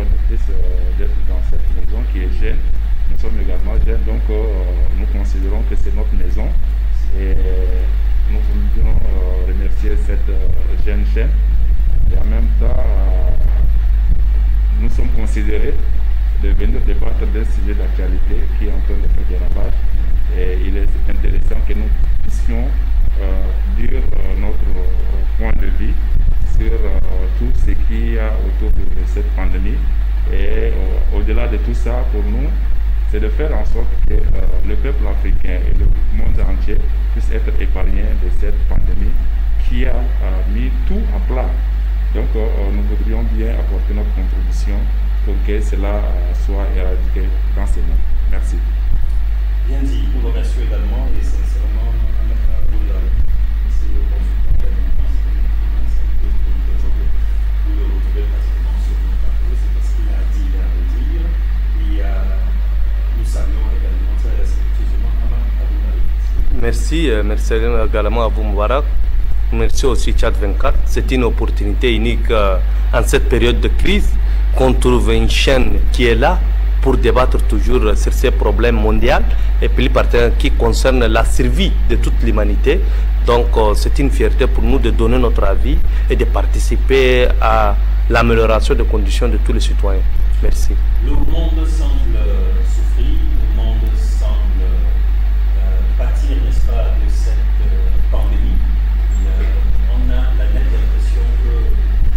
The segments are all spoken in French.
fois de plus d'être dans cette maison qui est jeune. Nous sommes également jeunes, donc nous considérons que c'est notre maison. Et nous voulons remercier cette jeune chaîne. Et en même temps, nous sommes considérés de venir débattre d'un sujet d'actualité qui est en train de faire des ravages. Et il est intéressant que nous puissions dire notre point de vue sur tout ce qu'il y a autour de cette pandémie. Et au-delà de tout ça, pour nous, c'est de faire en sorte que le peuple africain et le monde entier puissent être épargnés de cette pandémie qui a mis tout à plat. Donc nous voudrions bien apporter notre contribution pour que cela soit éradiqué dans ce monde. Merci. Bien dit, nous remercions également et sincèrement c'est le consultant vous le retrouvez pratiquement sur notre plateau, c'est parce qu'il a dit, il a à dire. Et nous saluons également très respectueusement Abou Malik. Merci également à vous Moubarak. Merci aussi Tchad 24. C'est une opportunité unique en cette période de crise qu'on trouve une chaîne qui est là pour débattre toujours sur ces problèmes mondiaux et plus particulièrement qui concernent la survie de toute l'humanité. Donc c'est une fierté pour nous de donner notre avis et de participer à l'amélioration des conditions de tous les citoyens. Merci. Le monde semble souffrir, le monde semble pâtir, n'est-ce pas, de cette pandémie. On a la nette impression que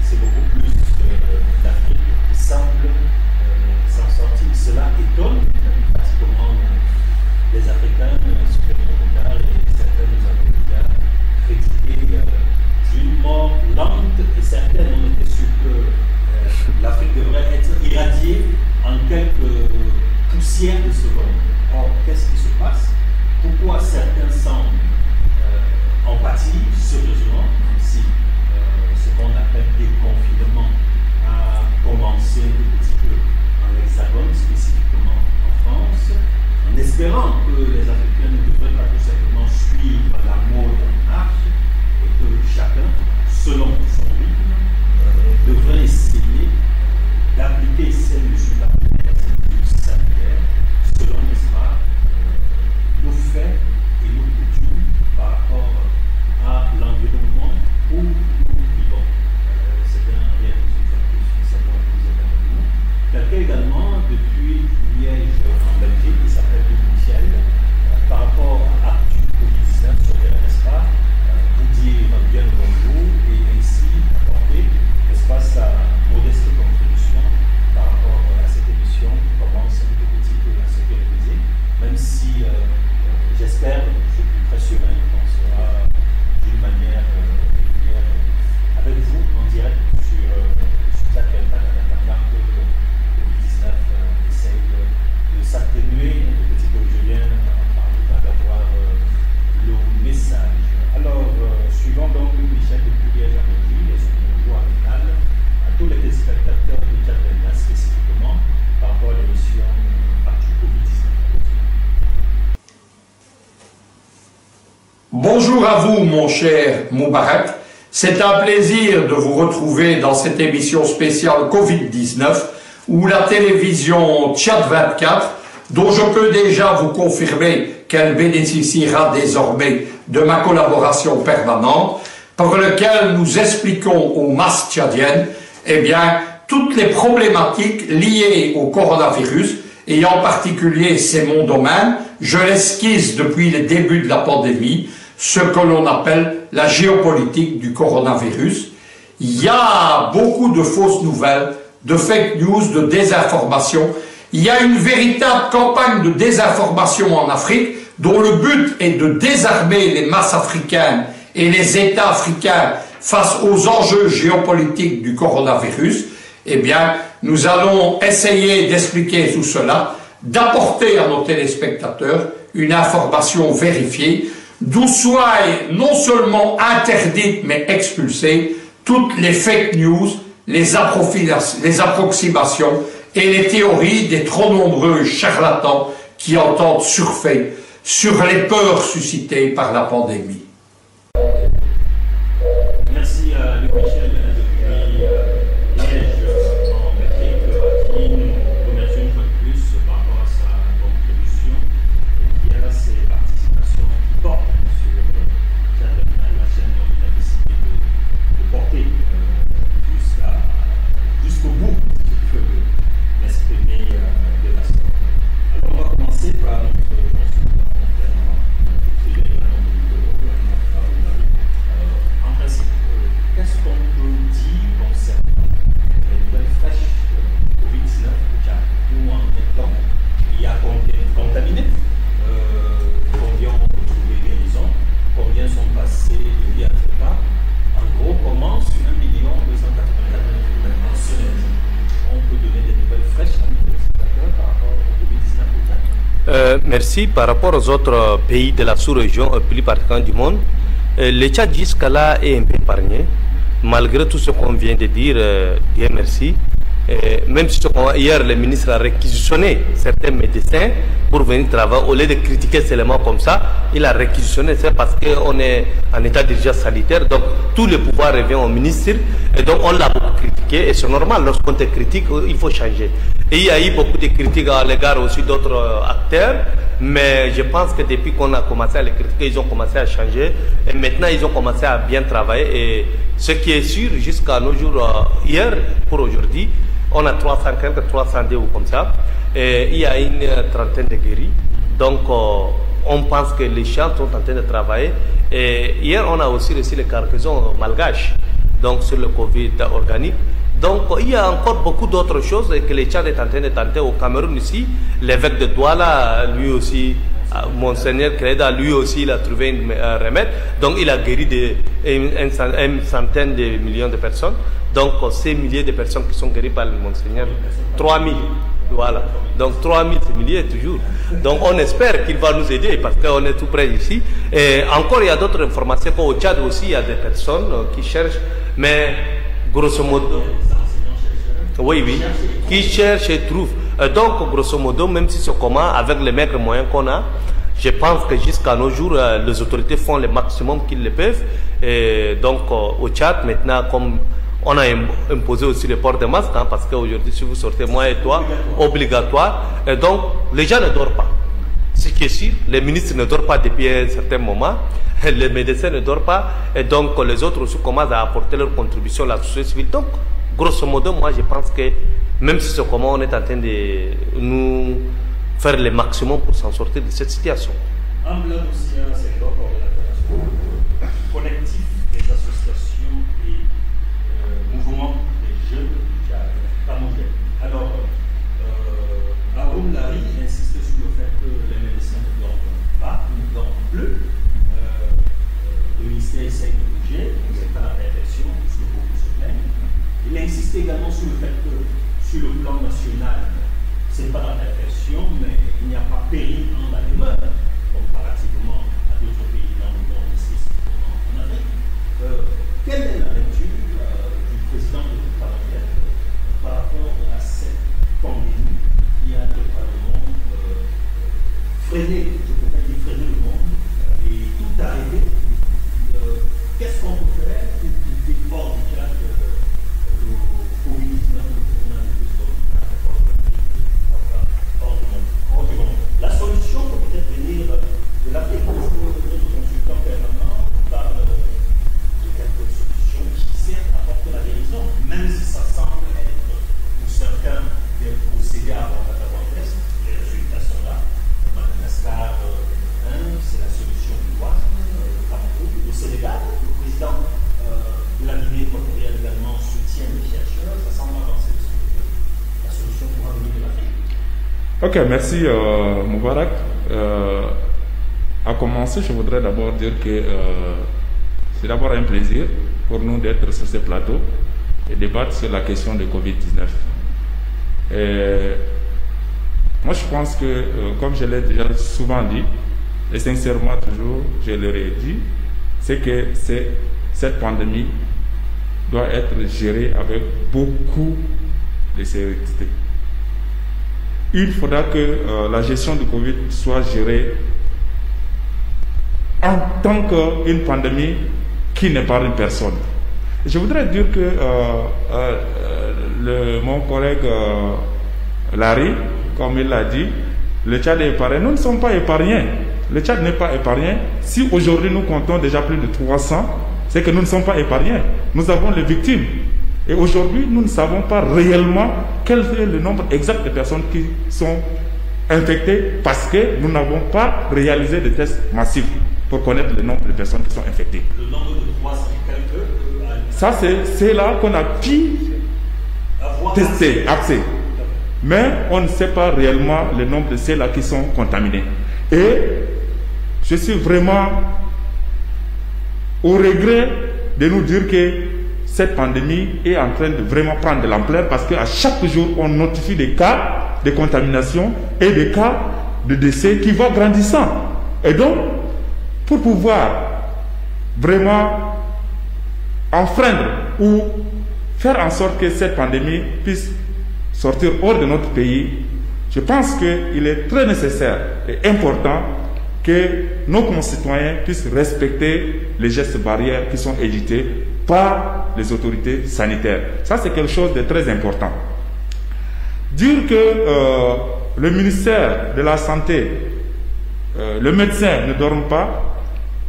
c'est beaucoup plus l'Afrique qui semble s'en sortir. Cela étonne pratiquement les Africains sur le regard et certains nous avons déjà critiqué d'une mort lente et certaines ont été sûrs que l'Afrique devrait être irradiée en quelques poussières de secondes. Or, qu'est-ce qui se passe? Pourquoi certains semblent en pâtir sérieusement, même si ce qu'on appelle déconfinement a commencé un petit peu en Hexagone, spécifiquement en France, en espérant que les Africains ne devraient pas tout simplement suivre la mode en marche et que chacun, selon son rythme, devrait essayer d'appliquer ces mesures barrières, ces mesures sanitaires, selon, n'est-ce pas, nos faits et nos coutumes par rapport à l'environnement où nous vivons. C'est un réel résultat que je suis savoir que vous êtes avec nous. Quelqu'un également, depuis Liège en Belgique, qui s'appelle Louis Michel, par rapport à Covid-19 sur le n'est-ce pas, vous dire bien le bonjour et ainsi apporter, n'est-ce pas, sa modeste contribution par rapport à cette émission qui commence un petit peu à se téléviser, même si j'espère, je suis très sûr, qu'on sera d'une manière régulière avec vous en direct sur chaque impact en attendant que le Covid-19 essaye de s'atténuer un petit peu. Julien par le temps d'avoir le message. Alors, suivant donc Michel depuis Liège en Belgique et son bonjour amical à tous les téléspectateurs de Tchad 24 spécifiquement par rapport à l'émission Actu Covid-19. Bonjour à vous, mon cher Moubarak. C'est un plaisir de vous retrouver dans cette émission spéciale Covid-19 où la télévision Tchad 24, dont je peux déjà vous confirmer qu'elle bénéficiera désormais de ma collaboration permanente, par lequel nous expliquons aux masses tchadiennes, eh bien, toutes les problématiques liées au coronavirus, et en particulier, c'est mon domaine, je l'esquisse depuis le début de la pandémie, ce que l'on appelle la géopolitique du coronavirus. Il y a beaucoup de fausses nouvelles, de fake news, de désinformation. Il y a une véritable campagne de désinformation en Afrique dont le but est de désarmer les masses africaines et les États africains face aux enjeux géopolitiques du coronavirus. Eh bien, nous allons essayer d'expliquer tout cela, d'apporter à nos téléspectateurs une information vérifiée, d'où soient non seulement interdites mais expulsées toutes les fake news, les approximations et les théories des trop nombreux charlatans qui entendent surfer sur les peurs suscitées par la pandémie. Merci à Luc Michel depuis Liège en Belgique. Merci. Par rapport aux autres pays de la sous-région, plus particulièrement du monde, le Tchad jusqu'à là est un peu épargné. Malgré tout ce qu'on vient de dire, Dieu merci. Même si hier le ministre a réquisitionné certains médecins pour venir travailler, au lieu de critiquer seulement comme ça, il a réquisitionné ça parce qu'on est en état d'urgence sanitaire, donc tout le pouvoir revient au ministre et donc on l'a beaucoup critiqué et c'est normal, lorsqu'on te critique, il faut changer. Et il y a eu beaucoup de critiques à l'égard aussi d'autres acteurs, mais je pense que depuis qu'on a commencé à les critiquer, ils ont commencé à changer et maintenant ils ont commencé à bien travailler et ce qui est sûr jusqu'à nos jours, hier pour aujourd'hui, on a 302 ou comme ça, et il y a une trentaine de guéris. Donc, on pense que les gens sont en train de travailler. Et hier, on a aussi reçu les cargaisons malgaches, donc sur le Covid organique. Donc, il y a encore beaucoup d'autres choses que les Tchad est en train de tenter au Cameroun ici. L'évêque de Douala, lui aussi, Monseigneur Kreda, lui aussi, il a trouvé un remède. Donc, il a guéri une centaine de millions de personnes. Donc, ces milliers de personnes qui sont guéries par le Monseigneur, 3000, voilà. Donc, 3000, c'est milliers toujours. Donc, on espère qu'il va nous aider parce qu'on est tout près ici. Et encore, il y a d'autres informations qu'au Tchad aussi, il y a des personnes qui cherchent, mais grosso modo, oui, qui cherchent et trouvent. Donc, grosso modo, même si c'est comment, avec les maigres moyens qu'on a, je pense que jusqu'à nos jours, les autorités font le maximum qu'ils le peuvent. Et donc, au Tchad, maintenant, comme on a imposé aussi le port de masque, hein, parce qu'aujourd'hui, si vous sortez, moi et toi, obligatoire. Et donc, les gens ne dorment pas. Ce qui est sûr, les ministres ne dorment pas depuis un certain moment, les médecins ne dorment pas, et donc les autres aussi commencent à apporter leur contribution à la société civile. Donc, grosso modo, moi, je pense que même si c'est comment on est en train de nous faire le maximum pour s'en sortir de cette situation. Un bloc aussi, un secteur collectif des associations et mouvements des jeunes, pas mon jeunes. Alors, Haroun Lari insiste sur le fait que les médecins ne dorment pas, ne dorment plus. Le ministère essaie de bouger, c'est pas la perfection, puisque beaucoup se plaignent. Il insiste également sur le fait que, sur le plan national, c'est pas la perfection, mais il n'y a pas péril en la demeure, comparativement à d'autres pays dans le monde, spécifiquement en Afrique. Quelle est la lecture du président de l'État par rapport à cette pandémie qui a totalement freiné, je peux pas dire freiner le monde, et tout arrêté? Qu'est-ce qu'on peut faire pour lutter hors du cadre du Covid-19, la solution peut peut-être venir de l'Afrique. Notre consultant permanent parle de quelques solutions qui certes apportent la guérison, même si ça semble être pour certains des procédés avortateurs. Les résultats sont là. Madagascar 1, c'est la solution du Rwanda, le Cameroun, le Sénégal. Le président de la Guinée équatoriale également soutient les chercheurs. Ça semble avancer de ce côté. La solution pourra venir de l'Afrique. Ok, merci Moubarak. À commencer, je voudrais d'abord dire que c'est d'abord un plaisir pour nous d'être sur ce plateau et débattre sur la question de Covid-19. Moi, je pense que, comme je l'ai déjà souvent dit, et sincèrement toujours, je leur ai dit, c'est que cette pandémie doit être gérée avec beaucoup de sérénité. Il faudra que la gestion du Covid soit gérée en tant qu'une pandémie qui n'épargne personne. Je voudrais dire que mon collègue Larry, comme il l'a dit, le Tchad est épargné. Nous ne sommes pas épargnés. Le Tchad n'est pas épargné. Si aujourd'hui nous comptons déjà plus de 300, c'est que nous ne sommes pas épargnés. Nous avons les victimes. Et aujourd'hui, nous ne savons pas réellement quel est le nombre exact de personnes qui sont infectées parce que nous n'avons pas réalisé de tests massifs pour connaître le nombre de personnes qui sont infectées. Le nombre de 300 et quelques. Ça, c'est là qu'on a pu tester, accès. Mais on ne sait pas réellement le nombre de ceux-là qui sont contaminés. Et je suis vraiment au regret de nous dire que cette pandémie est en train de vraiment prendre de l'ampleur parce qu'à chaque jour, on notifie des cas de contamination et des cas de décès qui va grandissant. Et donc, pour pouvoir vraiment enfreindre ou faire en sorte que cette pandémie puisse sortir hors de notre pays, je pense qu'il est très nécessaire et important que nos concitoyens puissent respecter les gestes barrières qui sont édictés par les autorités sanitaires. Ça, c'est quelque chose de très important. Dire que le ministère de la Santé, le médecin ne dorme pas,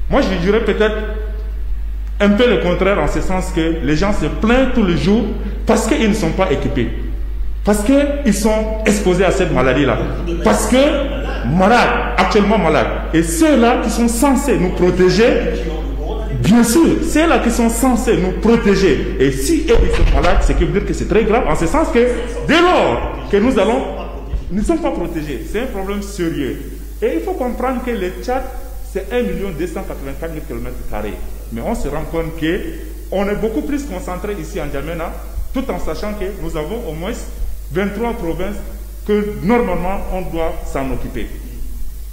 moi je dirais peut-être un peu le contraire, en ce sens que les gens se plaignent tous les jours parce qu'ils ne sont pas équipés, parce qu'ils sont exposés à cette maladie-là, parce que malades, actuellement malades, et ceux-là qui sont censés nous protéger, bien sûr, ceux-là qui sont censés nous protéger, et si eux ils sont malades, c'est que veut dire que c'est très grave, en ce sens que dès lors que nous ne sommes pas protégés, c'est un problème sérieux. Et il faut comprendre que le Tchad, c'est 1 284 000 km². Mais on se rend compte qu'on est beaucoup plus concentré ici en N'Djamena, tout en sachant que nous avons au moins 23 provinces que normalement on doit s'en occuper.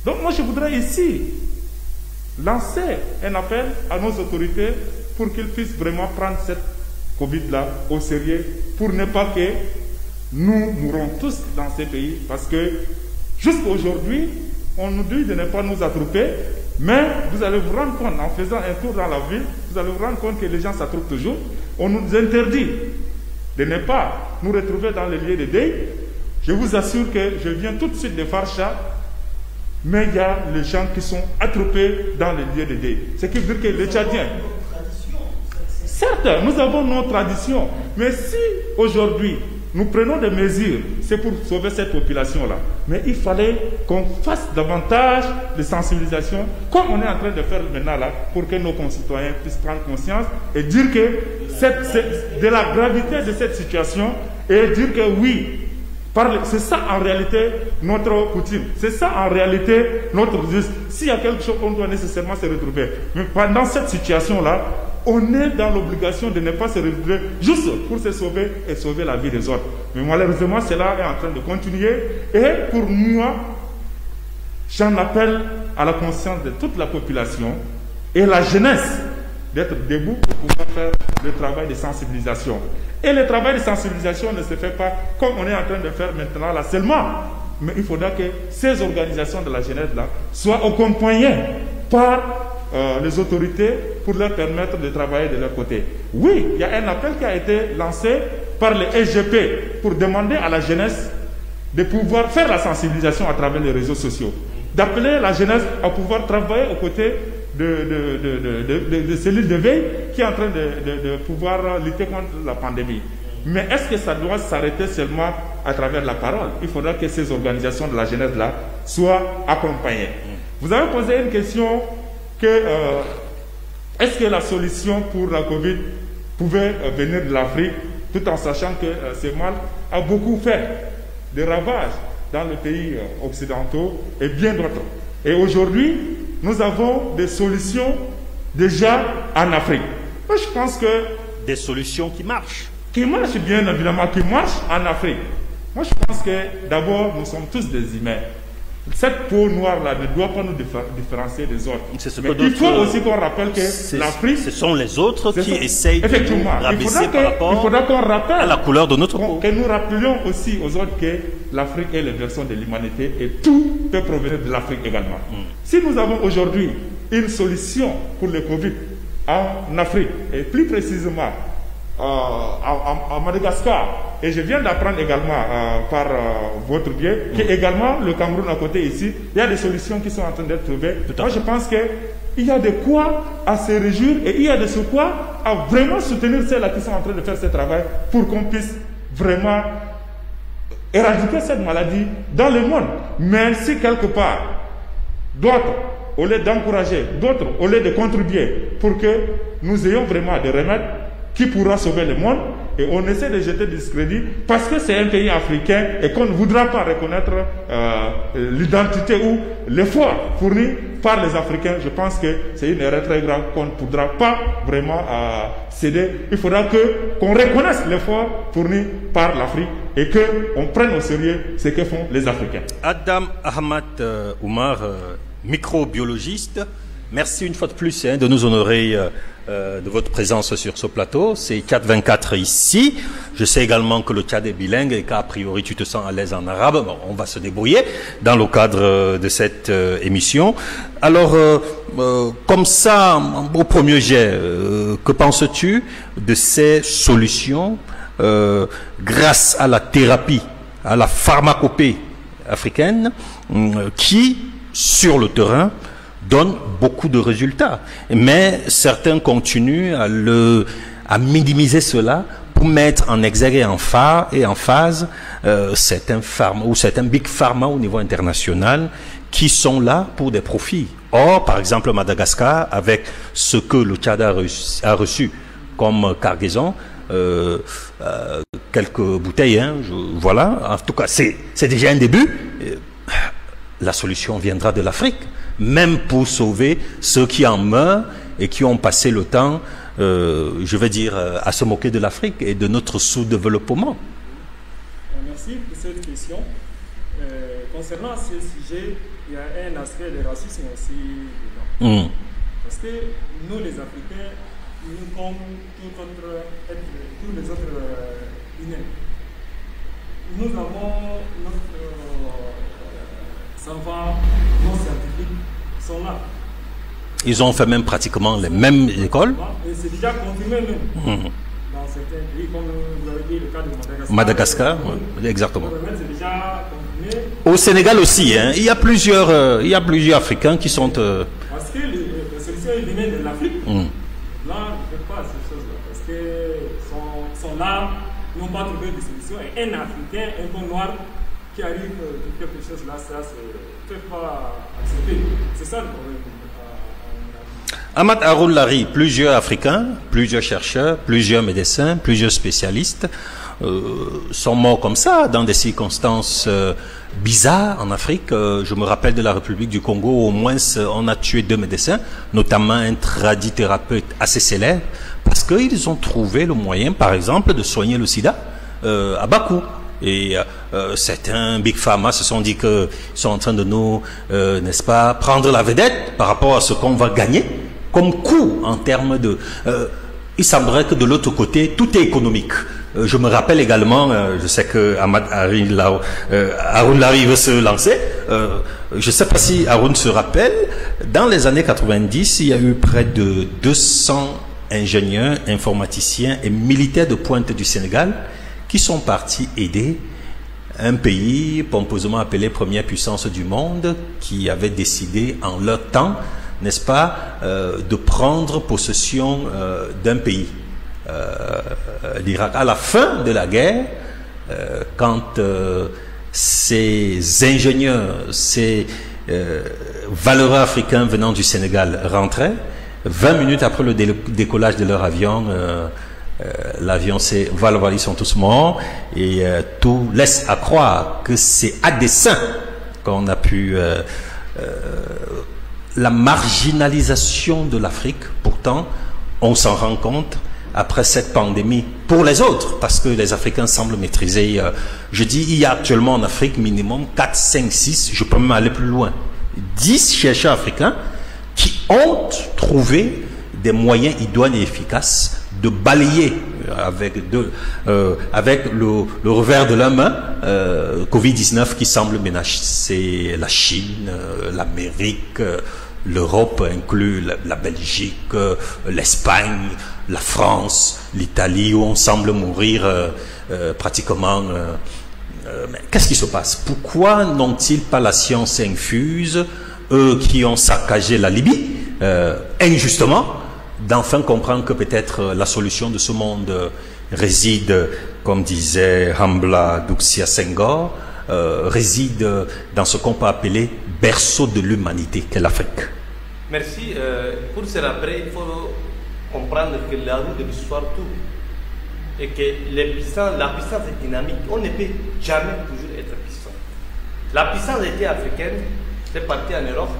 Donc moi je voudrais ici lancer un appel à nos autorités pour qu'ils puissent vraiment prendre cette Covid-là au sérieux, pour ne pas que nous mourrons tous dans ces pays, parce que jusqu'à aujourd'hui, on nous dit de ne pas nous attrouper, mais vous allez vous rendre compte, en faisant un tour dans la ville, vous allez vous rendre compte que les gens s'attroupent toujours. On nous interdit de ne pas nous retrouver dans les lieux de deuil. Je vous assure que je viens tout de suite de Farsha, mais il y a les gens qui sont attroupés dans les lieux de deuil. Ce qui veut dire que les Tchadiens, certes, nous avons nos traditions, mais si aujourd'hui nous prenons des mesures, c'est pour sauver cette population-là. Mais il fallait qu'on fasse davantage de sensibilisation, comme on est en train de faire maintenant là, pour que nos concitoyens puissent prendre conscience et dire que de la gravité de cette situation, et dire que oui, c'est ça en réalité notre coutume, c'est ça en réalité notre juste. S'il y a quelque chose, on doit nécessairement se retrouver. Mais pendant cette situation-là, on est dans l'obligation de ne pas se retrouver juste pour se sauver et sauver la vie des autres. Mais malheureusement, cela est en train de continuer. Et pour moi, j'en appelle à la conscience de toute la population et la jeunesse d'être debout pour pouvoir faire le travail de sensibilisation. Et le travail de sensibilisation ne se fait pas comme on est en train de faire maintenant là seulement. Mais il faudra que ces organisations de la jeunesse là soient accompagnées par les autorités pour leur permettre de travailler de leur côté. Oui, il y a un appel qui a été lancé par le SGP pour demander à la jeunesse de pouvoir faire la sensibilisation à travers les réseaux sociaux, d'appeler la jeunesse à pouvoir travailler aux côtés de cellules de veille qui est en train de pouvoir lutter contre la pandémie. Mais est-ce que ça doit s'arrêter seulement à travers la parole? Il faudra que ces organisations de la jeunesse-là soient accompagnées. Vous avez posé une question est-ce que la solution pour la Covid pouvait venir de l'Afrique, tout en sachant que ce mal a beaucoup fait de ravages dans les pays occidentaux et bien d'autres. Et aujourd'hui, nous avons des solutions déjà en Afrique. Moi, je pense que... Des solutions qui marchent. Qui marchent bien évidemment, qui marchent en Afrique. Moi, je pense que d'abord, nous sommes tous des humains. Cette peau noire-là ne doit pas nous différencier des autres. Mais il faut aussi qu'on rappelle que l'Afrique... Ce sont les autres qui essayent de nous rabaisser par rapport à la couleur de notre peau. Que nous rappelions aussi aux autres que l'Afrique est la version de l'humanité et tout peut provenir de l'Afrique également. Si nous avons aujourd'hui une solution pour le Covid en Afrique, et plus précisément à Madagascar, et je viens d'apprendre également par votre biais qu'également le Cameroun à côté ici, il y a des solutions qui sont en train d'être trouvées. Moi je pense qu'il y a de quoi à se réjouir et il y a de quoi à vraiment soutenir ceux-là qui sont en train de faire ce travail pour qu'on puisse vraiment éradiquer cette maladie dans le monde. Mais si quelque part d'autres, au lieu d'encourager, d'autres au lieu de contribuer pour que nous ayons vraiment des remèdes qui pourra sauver le monde, et on essaie de jeter du discrédit parce que c'est un pays africain et qu'on ne voudra pas reconnaître l'identité ou l'effort fourni par les Africains, je pense que c'est une erreur très grave qu'on ne pourra pas vraiment céder. Il faudra qu'on reconnaisse l'effort fourni par l'Afrique et qu'on prenne au sérieux ce que font les Africains. Adam Ahmad Oumar, microbiologiste, merci une fois de plus de nous honorer de votre présence sur ce plateau. C'est Tchad 24 ici. Je sais également que le Tchad est bilingue et qu'a priori tu te sens à l'aise en arabe. Bon, on va se débrouiller dans le cadre de cette émission. Alors, comme ça, au premier jet, que penses-tu de ces solutions grâce à la thérapie, à la pharmacopée africaine qui, sur le terrain, donne beaucoup de résultats, mais certains continuent à minimiser cela pour mettre en exergue et en phase certains pharma ou certains big pharma au niveau international qui sont là pour des profits. Or, par exemple, Madagascar, avec ce que le Tchad a reçu comme cargaison, quelques bouteilles, voilà, en tout cas, c'est déjà un début. La solution viendra de l'Afrique, même pour sauver ceux qui en meurent et qui ont passé le temps, je vais dire, à se moquer de l'Afrique et de notre sous-développement. Merci pour cette question. Concernant ce sujet, il y a un aspect de racisme aussi dedans. Parce que nous, les Africains, nous comme tous les autres humains, nous avons notre savants, nos scientifiques sont là. Ils ont fait même pratiquement les mêmes écoles. Et c'est déjà confirmé même. Dans certains pays, comme vous avez dit, le cas de Madagascar, oui, exactement. C'est déjà confirmé. Au Sénégal aussi, il y a plusieurs Africains qui sont... Parce que les solutions viennent de l'Afrique. Là, on ne fait pas ces choses-là. Parce qu'ils sont là, ils n'ont pas trouvé de solution. Et un Africain, un bon noir, qui arrive de quelque chose là, ça ne peut pas accepter. C'est ça le problème. Ahmad Haroun Larry, plusieurs Africains, plusieurs chercheurs, plusieurs médecins, plusieurs spécialistes sont morts comme ça, dans des circonstances bizarres en Afrique. Je me rappelle de la République du Congo, au moins on a tué 2 médecins, notamment un tradithérapeute assez célèbre, parce qu'ils ont trouvé le moyen, par exemple, de soigner le sida à bas coût. Et certains Big Pharma se sont dit qu'ils sont en train de nous, n'est-ce pas, prendre la vedette par rapport à ce qu'on va gagner comme coût en termes de... il semblerait que de l'autre côté, tout est économique. Je me rappelle également, je sais que Ahmad Haroun Larry veut se lancer, je ne sais pas si Haroun se rappelle, dans les années 90, il y a eu près de 200 ingénieurs, informaticiens et militaires de pointe du Sénégal qui sont partis aider un pays pompeusement appelé première puissance du monde, qui avait décidé en leur temps, n'est-ce pas, de prendre possession d'un pays, l'Irak. À la fin de la guerre, quand ces ingénieurs, ces valeureux africains venant du Sénégal rentraient, 20 minutes après le décollage de leur avion, l'avion s'est... Voilà, ils sont tous morts, et tout laisse à croire que c'est à dessein qu'on a pu... la marginalisation de l'Afrique, pourtant, on s'en rend compte après cette pandémie pour les autres, parce que les Africains semblent maîtriser. Je dis, il y a actuellement en Afrique minimum 4, 5, 6, je peux même aller plus loin, 10 chercheurs africains qui ont trouvé des moyens idoines et efficaces de balayer avec le revers de la main Covid-19 qui semble menacer la Chine, l'Amérique, l'Europe inclut la Belgique, l'Espagne, la France, l'Italie, où on semble mourir pratiquement. Mais qu'est-ce qui se passe? Pourquoi n'ont-ils pas la science infuse, eux qui ont saccagé la Libye, injustement, d'enfin comprendre que peut-être la solution de ce monde réside, comme disait Hambla Duxia Senghor, réside dans ce qu'on peut appeler berceau de l'humanité qu'est l'Afrique. Merci. Pour se rappeler, il faut comprendre que la roue de l'histoire tourne et que la puissance est dynamique. On ne peut jamais toujours être puissant. La puissance était africaine, c'est parti en Europe,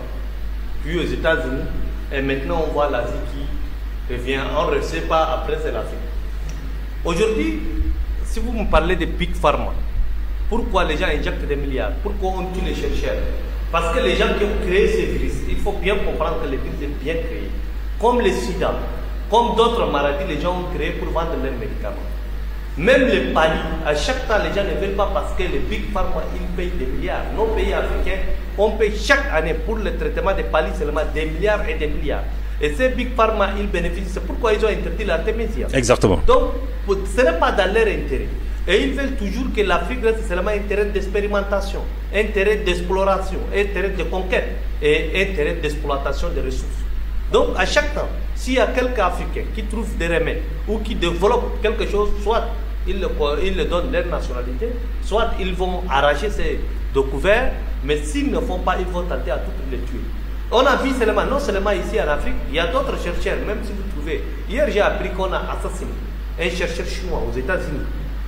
puis aux États-Unis, et maintenant on voit l'Asie qui revient. On ne sait pas, après c'est l'Afrique. Aujourd'hui, si vous me parlez de Big Pharma, pourquoi les gens injectent des milliards? Pourquoi on tue les chercheurs? Parce que les gens qui ont créé ces virus, il faut bien comprendre que les virus sont bien créés. Comme le sida, comme d'autres maladies, les gens ont créé pour vendre leurs médicaments. Même les palis, à chaque temps, les gens ne veulent pas parce que les Big Pharma, ils payent des milliards. Nos pays africains, on paye chaque année pour le traitement des palis seulement des milliards et des milliards. Et ces Big Pharma, ils bénéficient. C'est pourquoi ils ont interdit l'artémisia. Exactement. Donc, ce n'est pas dans leur intérêt. Et ils veulent toujours que l'Afrique reste seulement un terrain d'expérimentation, un terrain d'exploration, un terrain de conquête et un terrain d'exploitation des ressources. Donc, à chaque temps, s'il y a quelqu'un africain qui trouve des remèdes ou qui développe quelque chose, soit ils le donnent leur nationalité, soit ils vont arracher ces découvertes, mais s'ils ne font pas, ils vont tenter à tout les tuer. On a vu seulement, non seulement ici en Afrique, il y a d'autres chercheurs, même si vous trouvez. Hier, j'ai appris qu'on a assassiné un chercheur chinois aux États-Unis,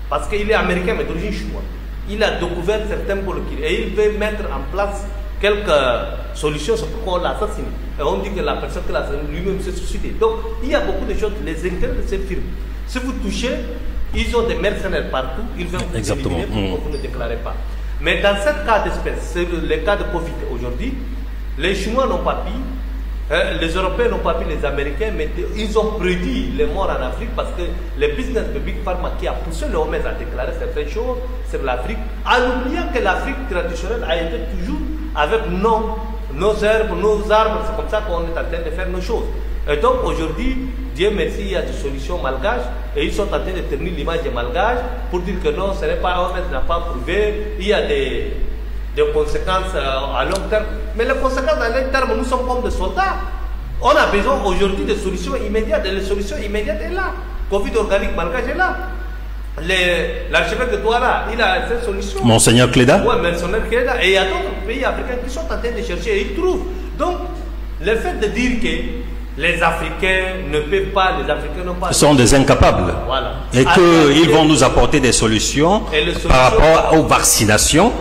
parce qu'il est américain mais d'origine chinoise. Il a découvert certains molécules et il veut mettre en place quelques solutions, c'est pourquoi on l'a assassiné. Et on dit que la personne qui l'a assassiné lui-même s'est suicidé. Donc, il y a beaucoup de choses, les intérêts de ces firmes. Si vous touchez, ils ont des mercenaires partout, ils veulent vous éliminer pour que vous ne déclarez pas. Mais dans ce cas d'espèce, c'est le cas de Covid aujourd'hui, les Chinois n'ont pas pris, les Européens n'ont pas pris les Américains, mais ils ont prédit les morts en Afrique parce que le business de Big Pharma qui a poussé l'OMS à déclarer certaines choses sur l'Afrique, en oubliant que l'Afrique traditionnelle a été toujours avec nos herbes, nos arbres, c'est comme ça qu'on est en train de faire nos choses. Et donc aujourd'hui, Dieu merci, il y a des solutions malgaches et ils sont en train de tenir l'image des malgaches pour dire que non, ce n'est pas l'OMS n'a pas prouvé, il y a des conséquences à long terme. Mais les conséquences à long terme, nous sommes comme des soldats. On a besoin aujourd'hui de solutions immédiates et les solutions immédiates sont là. Covid organique malgache est là. L'archevêque de Douala, il a cette solution. Monseigneur Cléda. Oui, Monseigneur Cléda. Et il y a d'autres pays africains qui sont en train de chercher et ils trouvent. Donc, le fait de dire que les Africains ne peuvent pas, les Africains n'ont pas... Ce sont des incapables. Voilà. Et qu'ils vont nous apporter des solutions par rapport aux vaccinations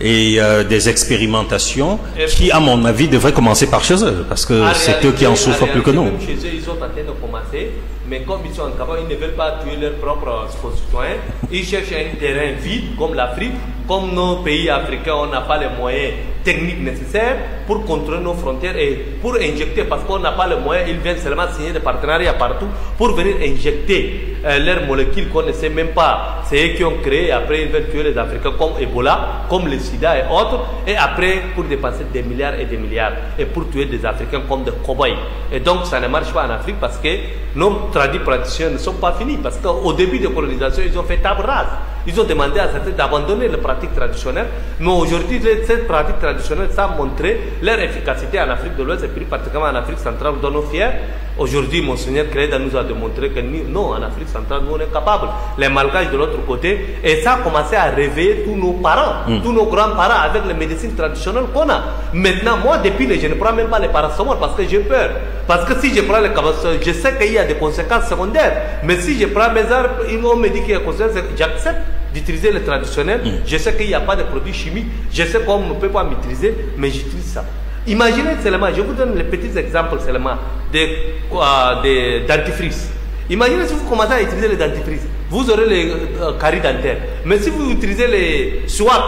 et des expérimentations qui, à mon avis, devraient commencer par chez eux, parce que c'est eux qui en souffrent plus que nous. Chez eux, ils sont en train de commencer, mais comme ils sont incapables, ils ne veulent pas tuer leurs propres concitoyens. Ils cherchent un terrain vide, comme l'Afrique. Comme nos pays africains, on n'a pas les moyens techniques nécessaires pour contrôler nos frontières et pour injecter, parce qu'on n'a pas les moyens, ils viennent seulement signer des partenariats partout pour venir injecter leurs molécules qu'on ne sait même pas. C'est eux qui ont créé, et après ils veulent tuer les Africains comme Ebola, comme le sida et autres, et après pour dépenser des milliards et des milliards, et pour tuer des Africains comme des cow-boys. Et donc ça ne marche pas en Afrique parce que nos traditions ne sont pas finies, parce qu'au début de la colonisation, ils ont fait table rase. Ils ont demandé à certains d'abandonner les pratiques traditionnelles, mais aujourd'hui, cette pratique traditionnelle, ça a montré leur efficacité en Afrique de l'Ouest et plus particulièrement en Afrique centrale, dont nous sommes fiers. Aujourd'hui, Monseigneur Cléda nous a démontré que non, en Afrique centrale, nous on est capables. Les Malgaches de l'autre côté, et ça a commencé à réveiller tous nos parents, tous nos grands-parents avec les médecines traditionnelles qu'on a. Maintenant, moi, depuis, je ne prends même pas les paracétamol parce que j'ai peur. Parce que si je prends les paracétamol, je sais qu'il y a des conséquences secondaires. Mais si je prends mes arbres, on me dit qu'il y a des conséquences, j'accepte d'utiliser le traditionnel. Je sais qu'il n'y a pas de produits chimiques, je sais qu'on ne peut pas maîtriser, mais j'utilise ça. Imaginez seulement, je vous donne les petits exemples seulement des dentifrices. Imaginez si vous commencez à utiliser les dentifrices, vous aurez les caries dentaires. Mais si vous utilisez les swabs,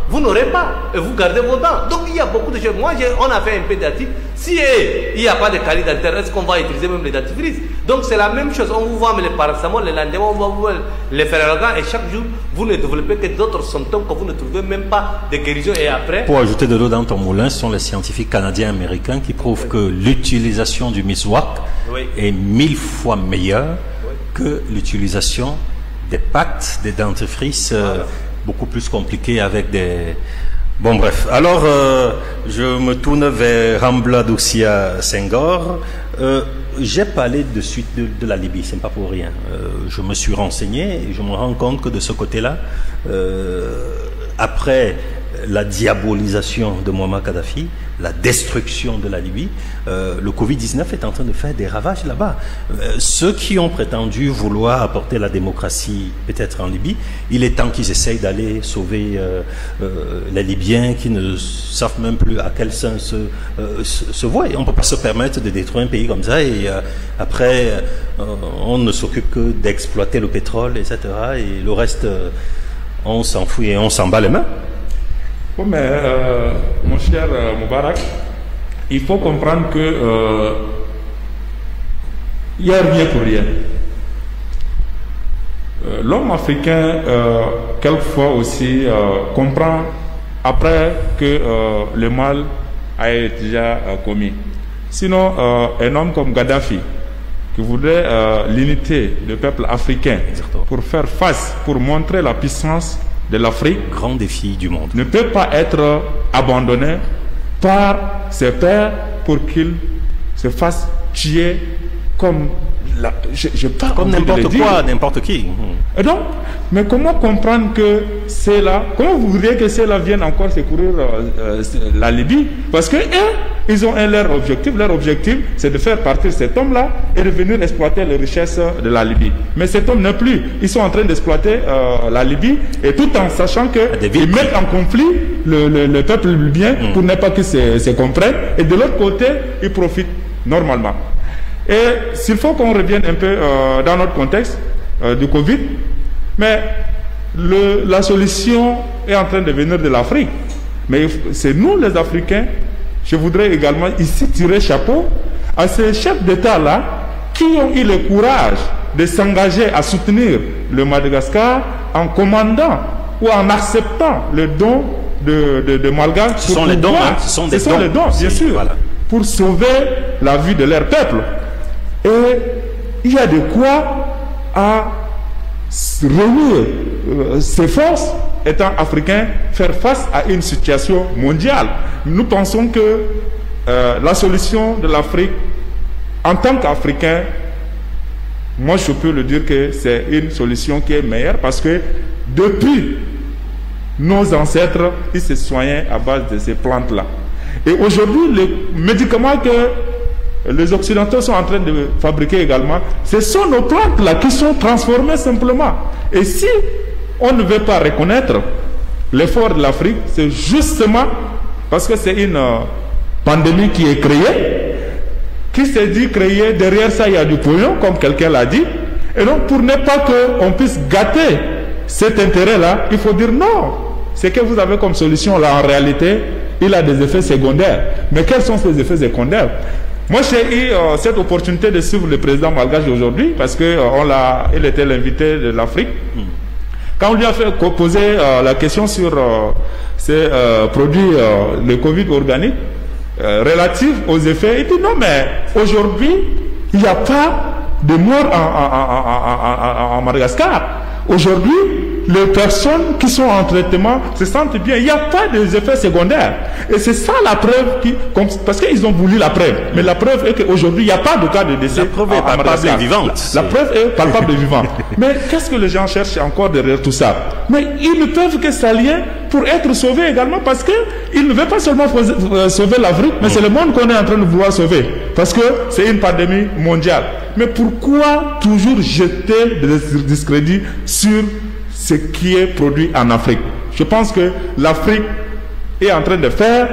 vous n'aurez pas et vous gardez vos dents. Donc il y a beaucoup de choses. Moi, on a fait un pédiatrique. Si il n'y a pas de caries dentaires, est-ce qu'on va utiliser même les dentifrices? Donc c'est la même chose. On vous vend les paracétamol, les lendemain, on va vous les ferragans et chaque jour, vous ne développez que d'autres symptômes que vous ne trouvez même pas de guérison. Et après... Pour ajouter de l'eau dans ton moulin, ce sont les scientifiques canadiens et américains qui prouvent que l'utilisation du miswak est 1000 fois meilleure que l'utilisation des pâtes, des dentifrices beaucoup plus compliquées avec des... Bon bref, alors je me tourne vers Rambla Doussia Senghor. J'ai parlé de suite de la Libye, c'est pas pour rien. Je me suis renseigné et je me rends compte que de ce côté-là, après la diabolisation de Muammar Kadhafi, la destruction de la Libye, le Covid-19 est en train de faire des ravages là-bas. Ceux qui ont prétendu vouloir apporter la démocratie peut-être en Libye, il est temps qu'ils essayent d'aller sauver les Libyens qui ne savent même plus à quel sens se vouer. On ne peut pas se permettre de détruire un pays comme ça et après on ne s'occupe que d'exploiter le pétrole, etc. Et le reste, on s'en fout et on s'en bat les mains. Oh, mais mon cher Moubarak, il faut comprendre que il n'y a rien pour rien. L'homme africain, quelquefois aussi, comprend après que le mal a été déjà commis. Sinon, un homme comme Gaddafi, qui voudrait l'unité du peuple africain pour faire face, pour montrer la puissance de l'Afrique, grand défi du monde, ne peut pas être abandonné par ses pairs pour qu'il se fasse tuer comme comme n'importe quoi, n'importe qui. Et donc, mais comment comprendre que c'est là, comment vous voudriez que ceux-là viennent encore secourir la Libye? Parce que ils ont leur objectif, c'est de faire partir cet homme-là et de venir exploiter les richesses de la Libye. Mais cet homme n'est plus. Ils sont en train d'exploiter la Libye, et tout en sachant qu'ils mettent en conflit le peuple libyen pour ne pas qu'ils se comprennent, et de l'autre côté, ils profitent normalement. Et s'il faut qu'on revienne un peu dans notre contexte du Covid, mais la solution est en train de venir de l'Afrique. Mais c'est nous les Africains, je voudrais également ici tirer chapeau à ces chefs d'État-là qui ont eu le courage de s'engager à soutenir le Madagascar en commandant ou en acceptant le don de Malgache. Ce sont les dons, hein, ce sont les dons, bien sûr, voilà, pour sauver la vie de leur peuple. Et il y a de quoi à réunir ses forces, étant africains, faire face à une situation mondiale. Nous pensons que la solution de l'Afrique, en tant qu'Africain, moi je peux le dire que c'est une solution qui est meilleure, parce que depuis nos ancêtres, ils se soignaient à base de ces plantes-là. Et aujourd'hui, les médicaments que les Occidentaux sont en train de fabriquer également, ce sont nos plantes-là qui sont transformées simplement. Et si on ne veut pas reconnaître l'effort de l'Afrique, c'est justement parce que c'est une pandémie qui est créée, qui s'est dit créée, derrière ça il y a du pognon, comme quelqu'un l'a dit. Et donc pour ne pas qu'on puisse gâter cet intérêt-là, il faut dire non. Ce que vous avez comme solution là, en réalité, il a des effets secondaires. Mais quels sont ces effets secondaires? Moi, j'ai eu cette opportunité de suivre le président malgache aujourd'hui, parce que il était l'invité de l'Afrique. Quand on lui a posé la question sur ces produits, le Covid organique, relatifs aux effets, il dit non, mais aujourd'hui, il n'y a pas de mort en Madagascar. Aujourd'hui, les personnes qui sont en traitement se sentent bien. Il n'y a pas d'effets secondaires. Et c'est ça la preuve, parce qu'ils ont voulu la preuve. Mais la preuve est qu'aujourd'hui, il n'y a pas de cas de décès. La preuve est palpable et vivante. La preuve est palpable et vivante. Mais qu'est-ce que les gens cherchent encore derrière tout ça? Mais ils ne peuvent que s'allier pour être sauvés également, parce qu'ils ne veulent pas seulement sauver l'Afrique, mais c'est le monde qu'on est en train de vouloir sauver. Parce que c'est une pandémie mondiale. Mais pourquoi toujours jeter des discrédits sur ce qui est produit en Afrique? Je pense que l'Afrique est en train de faire,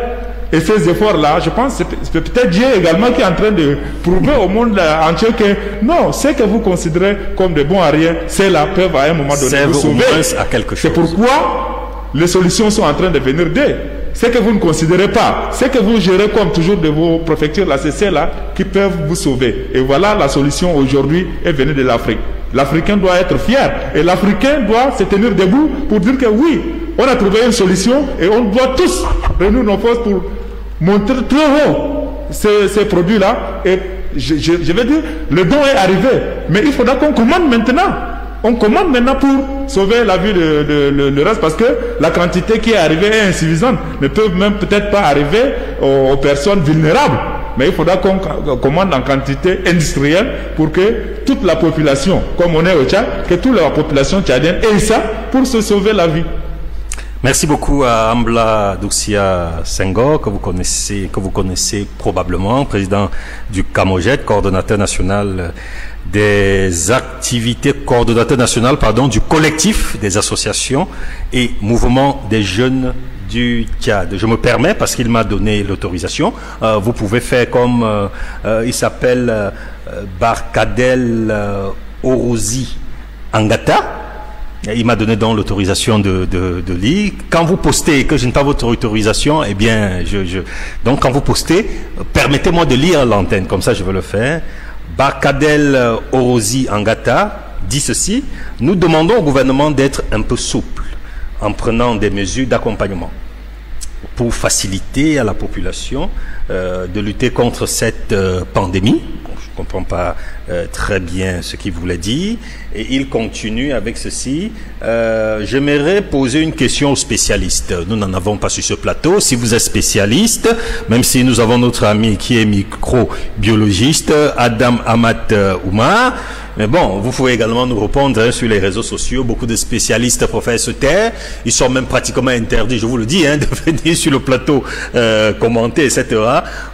et ces efforts-là, je pense que c'est peut-être Dieu également qui est en train de prouver au monde entier que non, ce que vous considérez comme de bon à rien, c'est la preuve à un moment donné vous sauver. À quelque chose. C'est pourquoi les solutions sont en train de venir d'eux. Ce que vous ne considérez pas, ce que vous gérez comme toujours de vos préfectures, là, c'est celles-là qui peuvent vous sauver. Et voilà, la solution aujourd'hui est venue de l'Afrique. L'Africain doit être fier, et l'Africain doit se tenir debout pour dire que oui, on a trouvé une solution, et on doit tous réunir nos forces pour montrer très haut ces produits-là. Et je vais dire, le don est arrivé, mais il faudra qu'on commande maintenant. On commande maintenant pour sauver la vie de le reste, parce que la quantité qui est arrivée est insuffisante. Ne peut même peut-être pas arriver aux personnes vulnérables. Mais il faudra qu'on commande en quantité industrielle pour que toute la population, comme on est au Tchad, que toute la population tchadienne ait ça pour se sauver la vie. Merci beaucoup à Ambla Douxia Senghor, que vous connaissez probablement, président du CAMOJET, coordonnateur national des activités, du collectif des associations et mouvements des jeunes du Tchad. Je me permets, parce qu'il m'a donné l'autorisation, vous pouvez faire comme il s'appelle Barkadel Orozi Angata. Il m'a donné donc l'autorisation de lire. Quand vous postez et que je n'ai pas votre autorisation, eh bien, donc quand vous postez, permettez-moi de lire à l'antenne, comme ça je veux le faire. Barkadel Orozi Angata dit ceci: nous demandons au gouvernement d'être un peu souple en prenant des mesures d'accompagnement pour faciliter à la population de lutter contre cette pandémie. Je ne comprends pas très bien ce qu'il voulait dire. Et il continue avec ceci. J'aimerais poser une question aux spécialistes. Nous n'en avons pas sur ce plateau. Si vous êtes spécialiste, même si nous avons notre ami qui est microbiologiste, Adam Amat Oumar, mais bon, vous pouvez également nous répondre sur les réseaux sociaux. Beaucoup de spécialistes préfèrent se taire. Ils sont même pratiquement interdits, je vous le dis, de venir sur le plateau commenter, etc.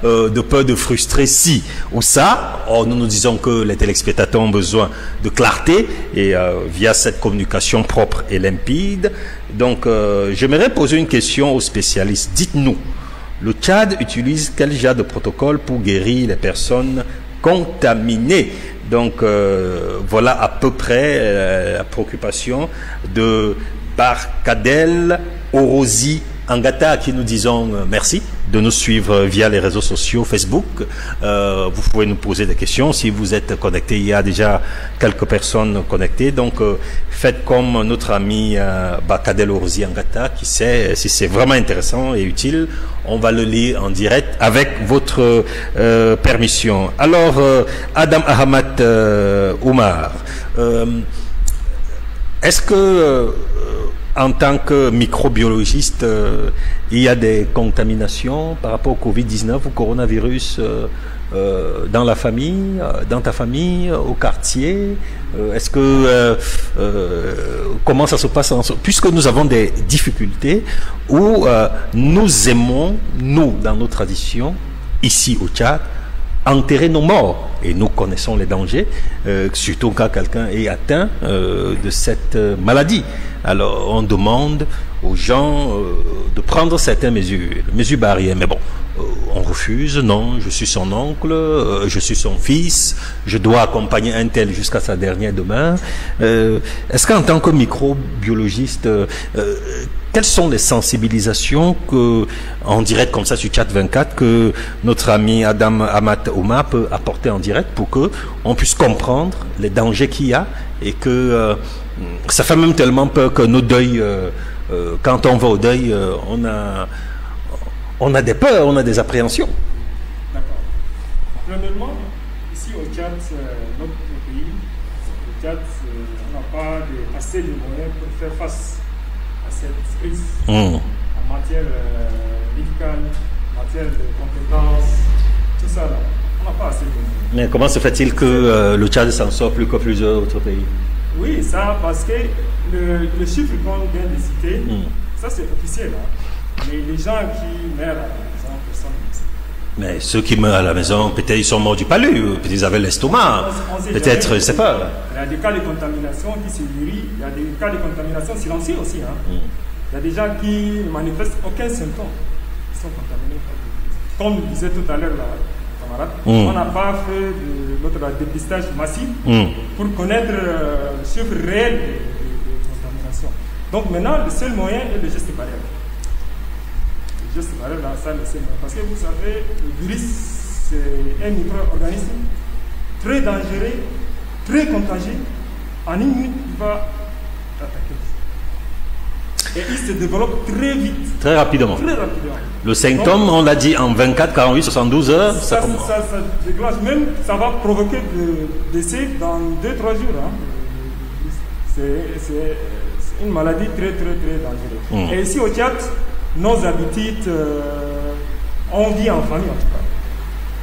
De peur de frustrer ci ou ça. Or, nous disons que les téléspectateurs ont besoin de clarté et via cette communication propre et limpide. Donc, j'aimerais poser une question aux spécialistes. Dites-nous, le Tchad utilise quel genre de protocole pour guérir les personnes contaminées? Donc, voilà à peu près la préoccupation de Barkadel Orozi Angata, à qui nous disons merci de nous suivre via les réseaux sociaux, Facebook. Vous pouvez nous poser des questions si vous êtes connecté. Il y a déjà quelques personnes connectées. Donc, faites comme notre ami Barkadel Orozi Angata, qui sait si c'est vraiment intéressant et utile. On va le lire en direct avec votre permission. Alors, Adam Ahmad Oumar, est-ce que en tant que microbiologiste, il y a des contaminations par rapport au Covid-19 ou coronavirus dans la famille, dans ta famille, au quartier? Est-ce que comment ça se passe puisque nous avons des difficultés où nous aimons, nous, dans nos traditions, ici au Tchad, enterrer nos morts, et nous connaissons les dangers, surtout quand quelqu'un est atteint de cette maladie. Alors on demande aux gens de prendre certaines mesures barrières, mais bon, on refuse. Non, je suis son oncle, je suis son fils, je dois accompagner un tel jusqu'à sa dernière demeure. Est-ce qu'en tant que microbiologiste, quelles sont les sensibilisations que, en direct comme ça sur Chat 24, que notre ami Adam Amat Oumar peut apporter en direct pour que on puisse comprendre les dangers qu'il y a, et que ça fait même tellement peur que nos deuils, quand on va au deuil, on a des peurs, on a des appréhensions. D'accord. Premièrement, ici au Tchad, notre pays, au Tchad, on n'a pas assez de moyens pour faire face à cette crise en matière médicale, en matière de compétences, tout ça là. On n'a pas assez de moyens. Mais comment se fait-il que le Tchad s'en sort plus que plusieurs autres pays? Oui, ça, parce que le chiffre qu'on vient de citer, ça c'est officiel. Mais les gens qui meurent à la maison, personne ne sait. Mais ceux qui meurent à la maison, peut-être ils sont morts du palu, peut-être ils avaient l'estomac, peut-être, je ne sais pas. Il y a des cas de contamination qui se guérissent, il y a des cas de contamination silencieux aussi. Il y a des gens qui ne manifestent aucun symptôme, ils sont contaminés. Comme disait tout à l'heure camarade, on n'a pas fait notre dépistage massif pour connaître le chiffre réel de contamination. Donc maintenant, le seul moyen est le geste barrière. Le geste barrière, là, ça, le seul moyen. Parce que vous savez, le virus, c'est un micro-organisme très dangereux, très contagieux. En une minute, il va t'attaquer. Et il se développe très vite. Très rapidement. Très rapidement. Le symptôme, on l'a dit, en 24, 48, 72 heures, ça déclenche. Même, ça va provoquer des décès dans 2-3 jours. C'est une maladie très, très, très dangereuse. Et ici au Tchad, nos habitudes, on vit en famille en tout cas.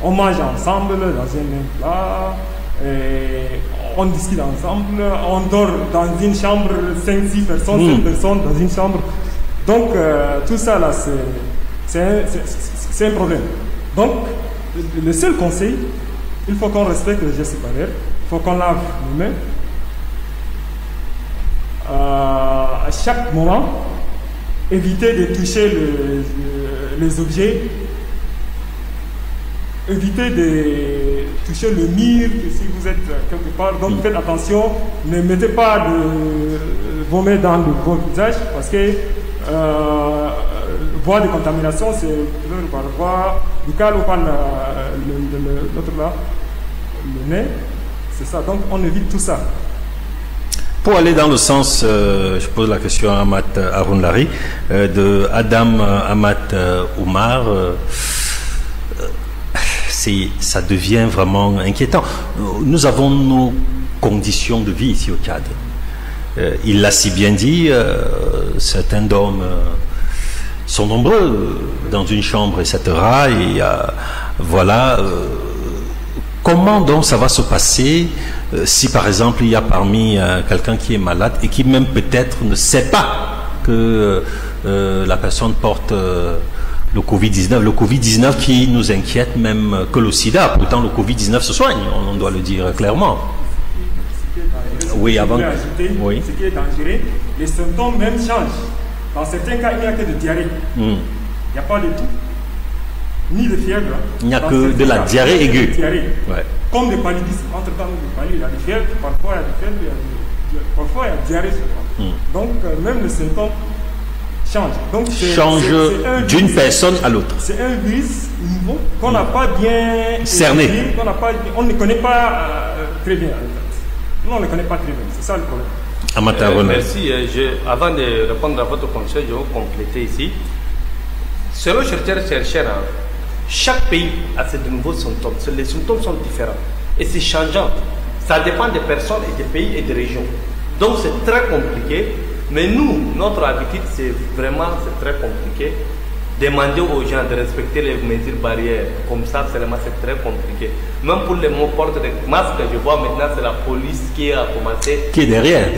On mange ensemble dans un même plat, et on discute ensemble, on dort dans une chambre, 5-6 personnes, 7 personnes dans une chambre. Donc, tout ça, là, c'est un problème. Donc, le seul conseil, il faut qu'on respecte les gestes barrières, il faut qu'on lave les mains. À chaque moment, éviter de toucher les objets, éviter de toucher le mur si vous êtes quelque part. Donc faites attention, ne mettez pas de vomir dans votre visage parce que voie de contamination, c'est par la voie buccale ou par l'autre là, le nez. C'est ça, donc on évite tout ça. Pour aller dans le sens, je pose la question à Amat Haroun-Lari, de Adam Amat Oumar, ça devient vraiment inquiétant. Nous avons nos conditions de vie ici au Tchad. Il l'a si bien dit, certains dorment, sont nombreux dans une chambre, etc. Et voilà. Comment donc ça va se passer si par exemple il y a parmi quelqu'un qui est malade et qui même peut-être ne sait pas que la personne porte le Covid-19, le Covid-19 qui nous inquiète même que le sida, pourtant le Covid-19 se soigne, on doit le dire clairement. Oui, avant. Oui. Ce qui est dangereux, les symptômes même changent. Dans certains cas, il n'y a que de diarrhée. Il n'y a pas de tout. Ni de fièvre. Il n'y a que de la diarrhée aiguë. Ouais. Comme des paludismes. Entre-temps, il y a des fièvres, parfois il y a des fièvres, parfois il y a des diarrhées. Donc, même les symptômes changent. Donc, change d'une personne à l'autre. C'est un virus nouveau qu'on n'a pas bien cerné. On ne connaît pas très bien. Non, on ne connaît pas très bien. C'est ça le problème. Merci. Avant de répondre à votre conseil, je vais compléter ici. Selon certains chercheurs, chaque pays a ses nouveaux symptômes. Les symptômes sont différents et c'est changeant. Ça dépend des personnes et des pays et des régions. Donc c'est très compliqué. Mais nous, notre habitude, c'est très compliqué. Demander aux gens de respecter les mesures barrières, comme ça, c'est très compliqué. Même pour les portes de masques, je vois maintenant, c'est la police qui a commencé. Qui est derrière.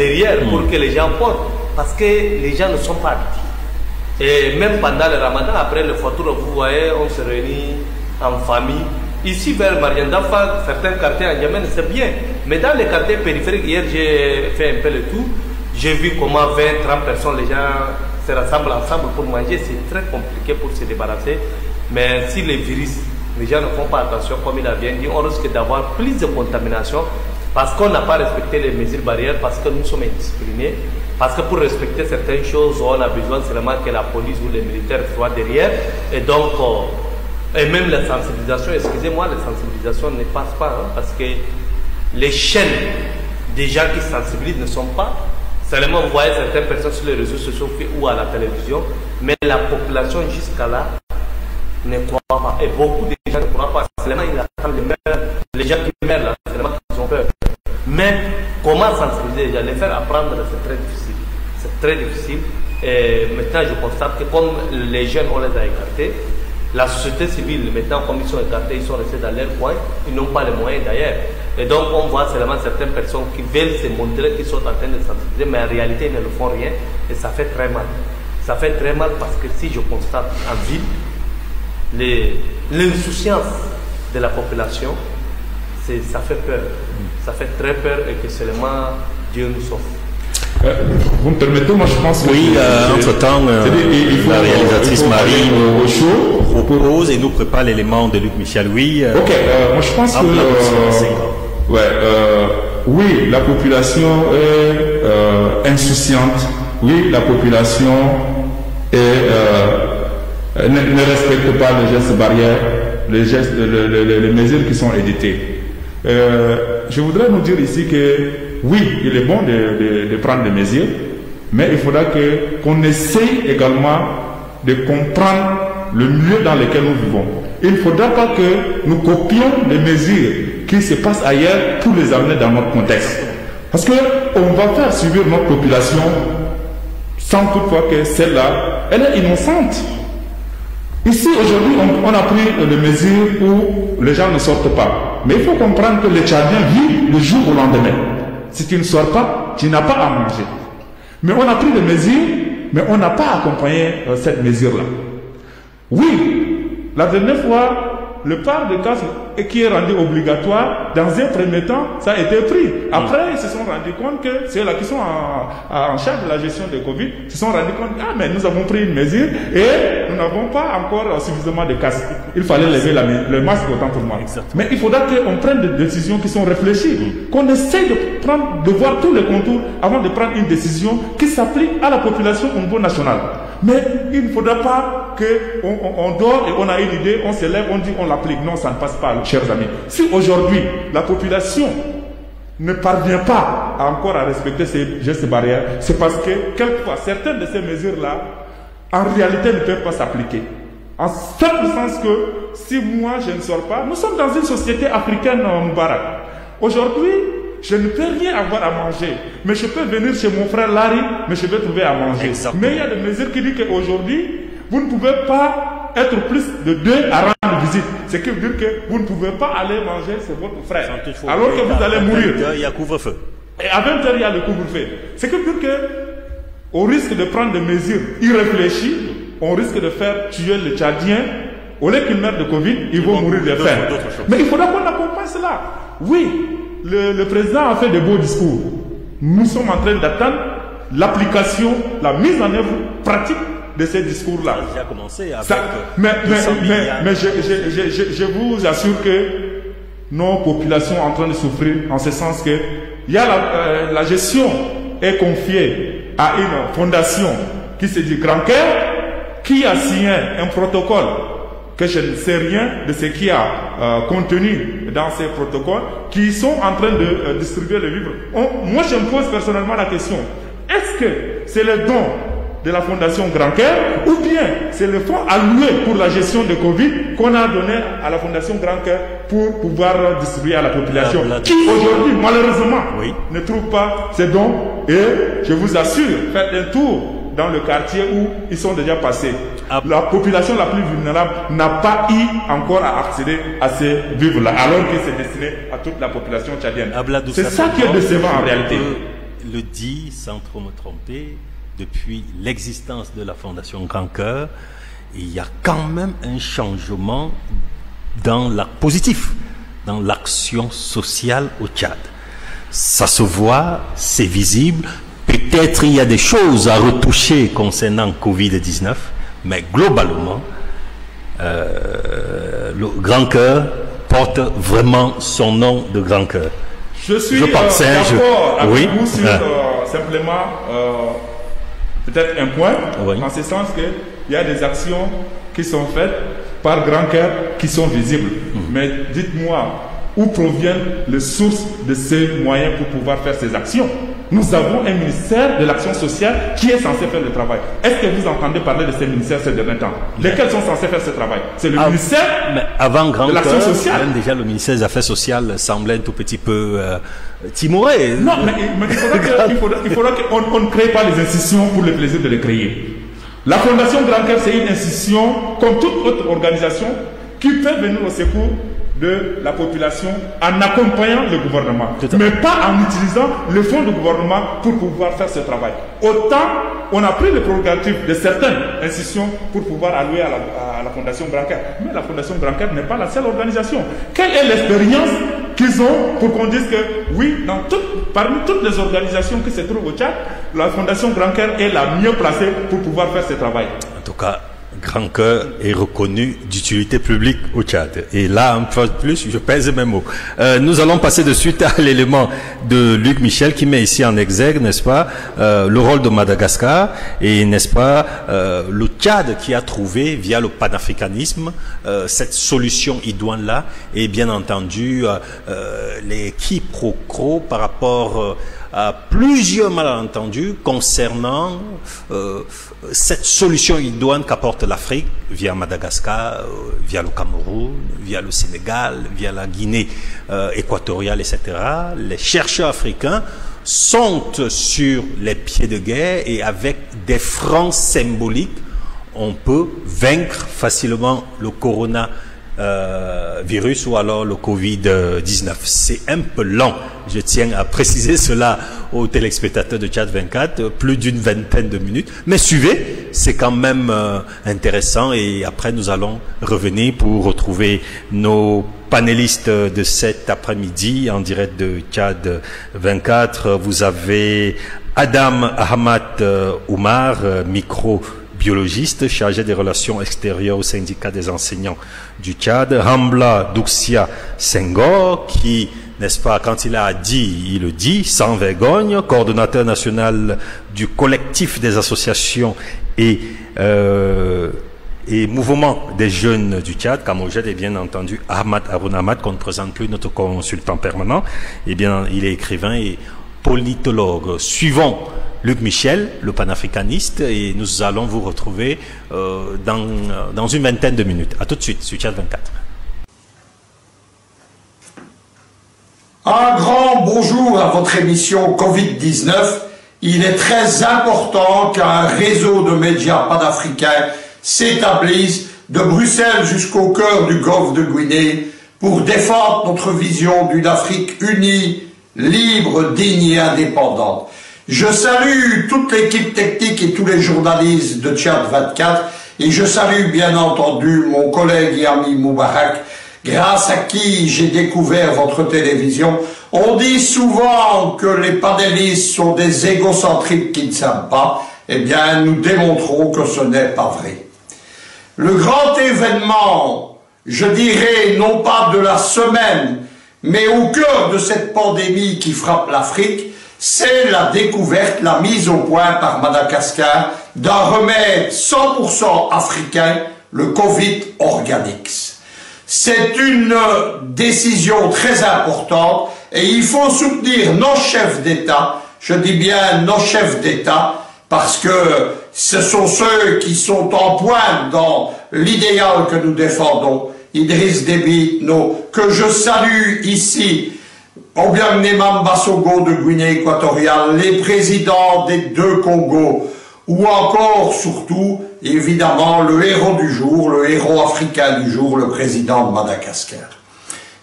Pour que les gens portent. Parce que les gens ne sont pas habitués. Et même pendant le ramadan, après le photo, vous voyez, on se réunit en famille. Ici, vers Marianne d'Afa, certains quartiers en Yémen, c'est bien. Mais dans les quartiers périphériques, hier, j'ai fait un peu le tour. J'ai vu comment 20, 30 personnes, les gens se rassemblent ensemble pour manger. C'est très compliqué pour se débarrasser. Mais si les virus, les gens ne font pas attention, comme il a bien dit, on risque d'avoir plus de contamination parce qu'on n'a pas respecté les mesures barrières, parce que nous sommes indisciplinés. Parce que pour respecter certaines choses, on a besoin seulement que la police ou les militaires soient derrière. Et donc, et même la sensibilisation, excusez-moi, la sensibilisation ne passe pas. Parce que les chaînes des gens qui sensibilisent ne sont pas. Seulement, vous voyez certaines personnes sur les réseaux sociaux ou à la télévision. Mais la population jusqu'à là ne croit pas. Et beaucoup de gens ne croient pas. Seulement, ils attendent les gens qui meurent là. Seulement, ils ont peur. Mais comment sensibiliser les gens, les faire apprendre, c'est très difficile. C'est très difficile. Et maintenant, je constate que comme les jeunes, on les a écartés, la société civile, maintenant, comme ils sont écartés, ils sont restés dans leur coin, ils n'ont pas les moyens d'ailleurs. Et donc, on voit seulement certaines personnes qui veulent se montrer qu'ils sont en train de sensibiliser, mais en réalité, ils ne le font rien. Et ça fait très mal. Ça fait très mal parce que si je constate en ville, l'insouciance de la population, ça fait peur. Ça fait très peur et que seulement Dieu nous sauve. Vous me permettez, moi je pense que... Oui, entre-temps, la réalisatrice Marie propose et nous prépare l'élément de Luc Michel. Oui, ok, moi je pense que... oui, la population est insouciante. Oui, la population ne respecte pas les gestes barrières, les mesures qui sont éditées. Je voudrais nous dire ici que oui, il est bon de prendre des mesures, mais il faudra qu'on essaye également de comprendre le milieu dans lequel nous vivons. Il ne faudra pas que nous copions les mesures qui se passent ailleurs pour les amener dans notre contexte. Parce qu'on va faire subir notre population sans toutefois que celle-là, elle est innocente. Ici, aujourd'hui, on a pris les mesures où les gens ne sortent pas. Mais il faut comprendre que les Tchadiens vivent le jour au lendemain. Si tu ne sors pas, tu n'as pas à manger. Mais on a pris des mesures mais on n'a pas accompagné cette mesure-là. Oui, la dernière fois, le port de casque qui est rendu obligatoire, dans un premier temps, ça a été pris. Après, ils se sont rendus compte que ceux-là qui sont en charge de la gestion de Covid se sont rendus compte, ah, mais nous avons pris une mesure et nous n'avons pas encore suffisamment de casques. Il fallait lever le masque autant pour moi. Exactement. Mais il faudra qu'on prenne des décisions qui sont réfléchies, qu'on essaye de voir tous les contours avant de prendre une décision qui s'applique à la population au niveau national. Mais il ne faudra pas qu'on dort et on a une idée, on se lève, on dit on l'applique. Non, ça ne passe pas, chers amis. Si aujourd'hui la population ne parvient pas encore à respecter ces gestes barrières, c'est parce que quelquefois certaines de ces mesures-là, en réalité, ne peuvent pas s'appliquer. En simple sens que si moi je ne sors pas, nous sommes dans une société africaine Moubarak. Aujourd'hui, je ne peux rien avoir à manger, mais je peux venir chez mon frère Larry, mais je vais trouver à manger. Exactement. Mais il y a des mesures qui disent qu'aujourd'hui, vous ne pouvez pas être plus de 2 à rendre visite. Ce qui veut dire que vous ne pouvez pas aller manger chez votre frère. Alors que vous allez mourir. Il y a couvre-feu. Et à 20h, il y a le couvre-feu. Ce qui veut dire que, au risque de prendre des mesures irréfléchies, on risque de faire tuer les Tchadiens. Au lieu qu'ils meurent de Covid, ils vont mourir de faim. Mais il faudra qu'on accompagne cela. Oui. Le président a fait de beaux discours. Nous sommes en train d'attendre l'application, la mise en œuvre pratique de ces discours-là. Ça a déjà commencé avec mais je vous assure que nos populations sont en train de souffrir en ce sens que il y a la gestion est confiée à une fondation qui se dit Grand Cœur, qui a signé un protocole que je ne sais rien de ce qui a contenu dans ces protocoles, qui sont en train de distribuer les vivres. Moi, je me pose personnellement la question, est-ce que c'est le don de la Fondation Grand Cœur ou bien c'est le fonds alloué pour la gestion de Covid qu'on a donné à la Fondation Grand Cœur pour pouvoir distribuer à la population qui aujourd'hui, malheureusement, ne trouve pas ces dons. Et je vous assure, faites un tour dans le quartier où ils sont déjà passés. La population la plus vulnérable n'a pas eu encore à accéder à ces vivres-là, alors que c'est destiné à toute la population tchadienne. C'est ça qui est décevant en réalité. Je le dis sans trop me tromper, depuis l'existence de la Fondation Grand Cœur, il y a quand même un changement positif dans l'action sociale au Tchad. Ça se voit, c'est visible. Peut-être il y a des choses à retoucher concernant Covid-19, mais globalement, le Grand Cœur porte vraiment son nom de Grand Cœur. Je suis d'accord avec vous sur simplement peut-être un point, en ce sens qu'il y a des actions qui sont faites par Grand Cœur qui sont visibles. Mais dites-moi, où proviennent les sources de ces moyens pour pouvoir faire ces actions? Nous avons un ministère de l'action sociale qui est censé faire le travail. Est-ce que vous entendez parler de ces ministères ces derniers temps? Lesquels sont censés faire ce travail? C'est le ministère de l'action sociale. Même déjà, le ministère des Affaires sociales semblait un tout petit peu timoré. Non, mais il faudra qu'on ne crée pas les institutions pour le plaisir de les créer. La Fondation Grand Cœur, c'est une institution, comme toute autre organisation, qui peut venir au secours de la population en accompagnant le gouvernement, mais pas en utilisant le fonds du gouvernement pour pouvoir faire ce travail. Autant on a pris les prérogatives de certaines institutions pour pouvoir allouer à la Fondation Grand Cœur, mais la Fondation Grand Cœur n'est pas la seule organisation. Quelle est l'expérience qu'ils ont pour qu'on dise que oui, parmi toutes les organisations qui se trouvent au Tchad, la Fondation Grand Cœur est la mieux placée pour pouvoir faire ce travail? En tout cas, Grand Cœur est reconnu d'utilité publique au Tchad. Et là, un peu plus, je pèse mes mots. Nous allons passer de suite à l'élément de Luc Michel qui met ici en exergue, n'est-ce pas, le rôle de Madagascar et, n'est-ce pas, le Tchad qui a trouvé, via le panafricanisme, cette solution idoine-là et bien entendu les quiproquos par rapport à plusieurs malentendus concernant cette solution idoine qu'apporte l'Afrique via Madagascar, via le Cameroun, via le Sénégal, via la Guinée équatoriale, etc. Les chercheurs africains sont sur les pieds de guerre et avec des francs symboliques, on peut vaincre facilement le coronavirus virus ou alors le Covid-19. C'est un peu lent, je tiens à préciser cela aux téléspectateurs de Tchad 24, plus d'une vingtaine de minutes, mais suivez, c'est quand même intéressant, et après nous allons revenir pour retrouver nos panélistes de cet après-midi en direct de Tchad 24. Vous avez Adam Ahmad Oumar, microbiologiste chargé des relations extérieures au syndicat des enseignants du Tchad. Hambla Douxia Senghor, qui, n'est-ce pas, quand il a dit, il le dit, sans vergogne, coordonnateur national du collectif des associations et mouvement des jeunes du Tchad, Kamojed, et bien entendu Ahmad Haroun Ahmad, qu'on ne présente plus, notre consultant permanent. Eh bien, il est écrivain et politologue. Suivons Luc Michel, le panafricaniste, et nous allons vous retrouver dans une vingtaine de minutes. À tout de suite sur Tchad 24. Un grand bonjour à votre émission Covid-19. Il est très important qu'un réseau de médias panafricains s'établisse de Bruxelles jusqu'au cœur du golfe de Guinée pour défendre notre vision d'une Afrique unie, libre, digne et indépendante. Je salue toute l'équipe technique et tous les journalistes de Tchad 24 et je salue bien entendu mon collègue et ami Moubarak, grâce à qui j'ai découvert votre télévision. On dit souvent que les panélistes sont des égocentriques qui ne savent pas. Eh bien, nous démontrons que ce n'est pas vrai. Le grand événement, je dirais, non pas de la semaine, mais au cœur de cette pandémie qui frappe l'Afrique, c'est la découverte, la mise au point par Madagascar d'un remède 100% africain, le Covid Organix. C'est une décision très importante et il faut soutenir nos chefs d'État, je dis bien nos chefs d'État, parce que ce sont ceux qui sont en pointe dans l'idéal que nous défendons. Idriss Déby Itno, que je salue ici, Obiang Bassogo de Guinée équatoriale, les présidents des deux Congos, ou encore, surtout, évidemment, le héros du jour, le héros africain du jour, le président de Madagascar.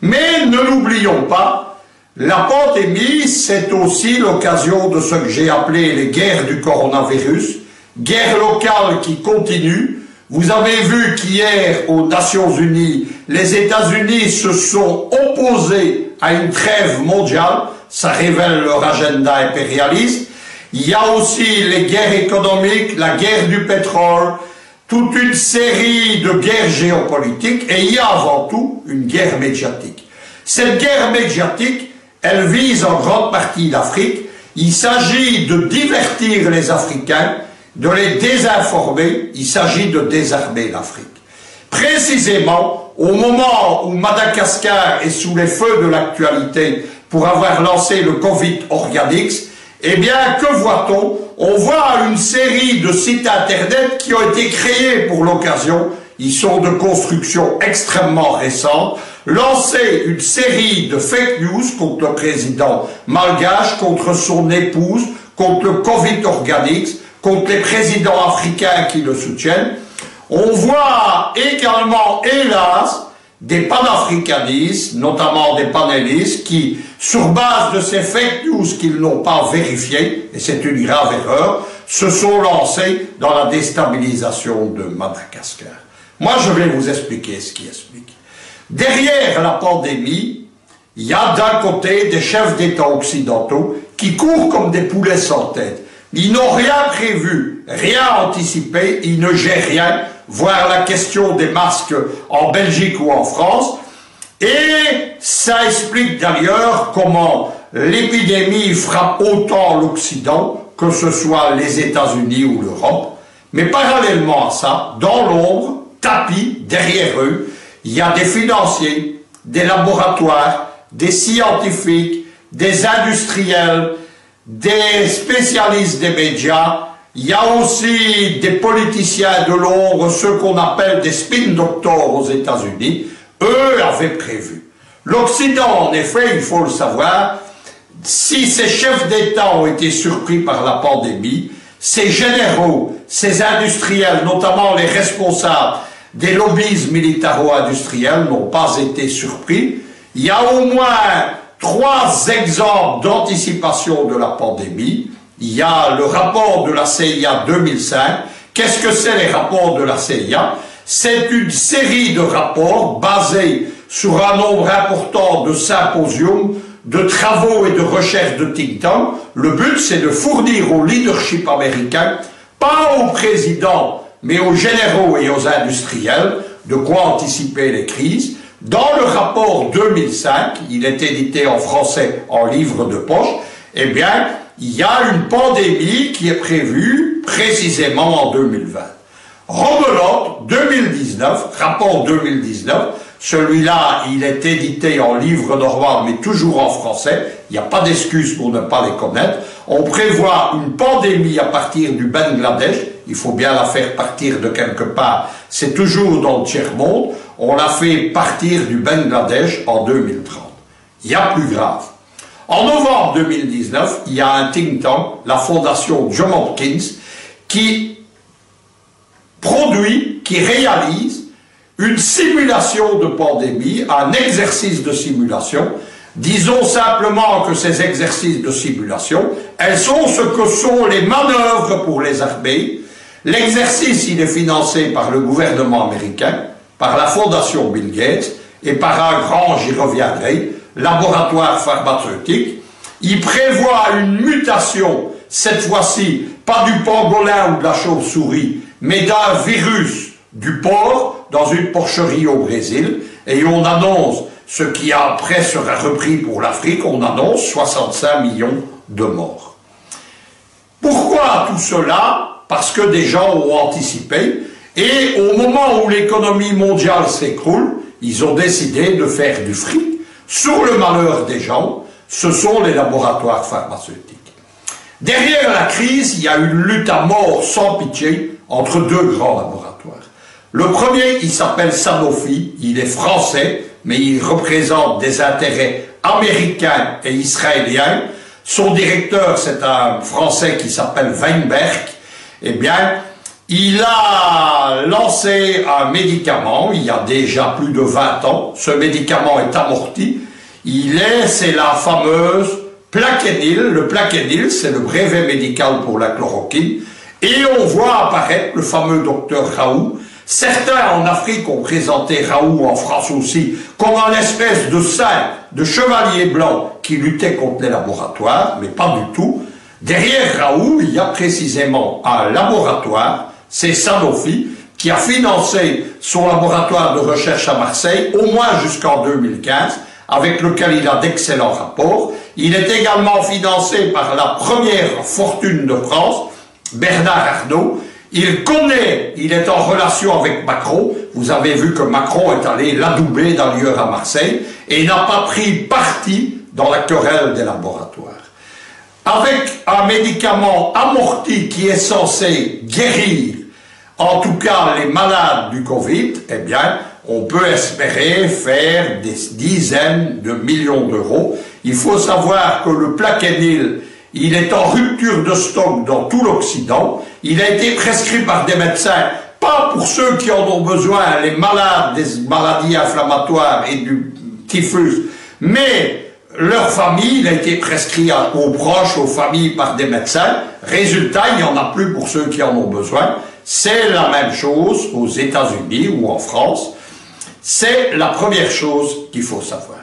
Mais ne l'oublions pas, la pandémie, c'est aussi l'occasion de ce que j'ai appelé les guerres du coronavirus, guerre locale qui continue. Vous avez vu qu'hier, aux Nations Unies, les États-Unis se sont opposés à une trêve mondiale. Ça révèle leur agenda impérialiste. Il y a aussi les guerres économiques, la guerre du pétrole, toute une série de guerres géopolitiques, et il y a avant tout une guerre médiatique. Cette guerre médiatique, elle vise en grande partie l'Afrique. Il s'agit de divertir les Africains, de les désinformer, il s'agit de désarmer l'Afrique. Précisément, au moment où Madagascar est sous les feux de l'actualité pour avoir lancé le Covid Organix, eh bien, que voit-on? On voit une série de sites internet qui ont été créés pour l'occasion, ils sont de construction extrêmement récente, lancer une série de fake news contre le président malgache, contre son épouse, contre le Covid Organix, contre les présidents africains qui le soutiennent. On voit également, hélas, des panafricanistes, notamment des panélistes, qui, sur base de ces fake news qu'ils n'ont pas vérifiées, et c'est une grave erreur, se sont lancés dans la déstabilisation de Madagascar. Moi, je vais vous expliquer ce qui explique. Derrière la pandémie, il y a d'un côté des chefs d'État occidentaux qui courent comme des poulets sans tête. Ils n'ont rien prévu, rien anticipé, ils ne gèrent rien, voir la question des masques en Belgique ou en France. Et ça explique d'ailleurs comment l'épidémie frappe autant l'Occident, que ce soit les États-Unis ou l'Europe. Mais parallèlement à ça, dans l'ombre, tapis, derrière eux, il y a des financiers, des laboratoires, des scientifiques, des industriels, des spécialistes des médias. Il y a aussi des politiciens de l'ombre, ceux qu'on appelle des spin doctors aux États-Unis. Eux avaient prévu. L'Occident, en effet, il faut le savoir, si ces chefs d'État ont été surpris par la pandémie, ces généraux, ces industriels, notamment les responsables des lobbies militaro-industriels n'ont pas été surpris. Il y a au moins 3 exemples d'anticipation de la pandémie. Il y a le rapport de la CIA 2005. Qu'est-ce que c'est les rapports de la CIA? C'est une série de rapports basés sur un nombre important de symposiums, de travaux et de recherches de think tank. Le but, c'est de fournir au leadership américain, pas aux présidents, mais aux généraux et aux industriels, de quoi anticiper les crises. Dans le rapport 2005, il est édité en français en livre de poche, eh bien, il y a une pandémie qui est prévue précisément en 2020. Rebelote, 2019, rapport 2019, celui-là, il est édité en livre normal, mais toujours en français. Il n'y a pas d'excuse pour ne pas les connaître. On prévoit une pandémie à partir du Bangladesh. Il faut bien la faire partir de quelque part. C'est toujours dans le tiers-monde. On l'a fait partir du Bangladesh en 2030. Il y a plus grave. En novembre 2019, il y a un think tank, la fondation Johns Hopkins, qui produit, qui réalise une simulation de pandémie, un exercice de simulation. Disons simplement que ces exercices de simulation, elles sont ce que sont les manœuvres pour les armées. L'exercice, il est financé par le gouvernement américain, par la fondation Bill Gates et par un grand, j'y reviendrai, laboratoire pharmaceutique. Il prévoit une mutation, cette fois-ci, pas du pangolin ou de la chauve-souris, mais d'un virus du porc dans une porcherie au Brésil, et on annonce, ce qui après sera repris pour l'Afrique, on annonce 65 millions de morts. Pourquoi tout cela? Parce que des gens ont anticipé, et au moment où l'économie mondiale s'écroule, ils ont décidé de faire du fric sur le malheur des gens. Ce sont les laboratoires pharmaceutiques. Derrière la crise, il y a une lutte à mort sans pitié entre 2 grands laboratoires. Le premier, il s'appelle Sanofi, il est français, mais il représente des intérêts américains et israéliens. Son directeur, c'est un Français qui s'appelle Weinberg. Eh bien, il a lancé un médicament, il y a déjà plus de 20 ans. Ce médicament est amorti. C'est la fameuse Plaquenil. Le Plaquenil, c'est le brevet médical pour la chloroquine. Et on voit apparaître le fameux docteur Raoult. Certains en Afrique ont présenté Raoult, en France aussi, comme un espèce de saint, de chevalier blanc qui luttait contre les laboratoires, mais pas du tout. Derrière Raoult, il y a précisément un laboratoire, c'est Sanofi, qui a financé son laboratoire de recherche à Marseille, au moins jusqu'en 2015, avec lequel il a d'excellents rapports. Il est également financé par la première fortune de France, Bernard Arnault. Il est en relation avec Macron. Vous avez vu que Macron est allé l'adouber d'ailleurs à Marseille et n'a pas pris parti dans la querelle des laboratoires. Avec un médicament amorti qui est censé guérir, en tout cas les malades du Covid, eh bien, on peut espérer faire des dizaines de millions d'euros. Il faut savoir que le Plaquenil, il est en rupture de stock dans tout l'Occident. Il a été prescrit par des médecins, pas pour ceux qui en ont besoin, les malades des maladies inflammatoires et du typhus, mais leur famille, il a été prescrit aux proches, aux familles par des médecins. Résultat, il n'y en a plus pour ceux qui en ont besoin. C'est la même chose aux États-Unis ou en France. C'est la première chose qu'il faut savoir.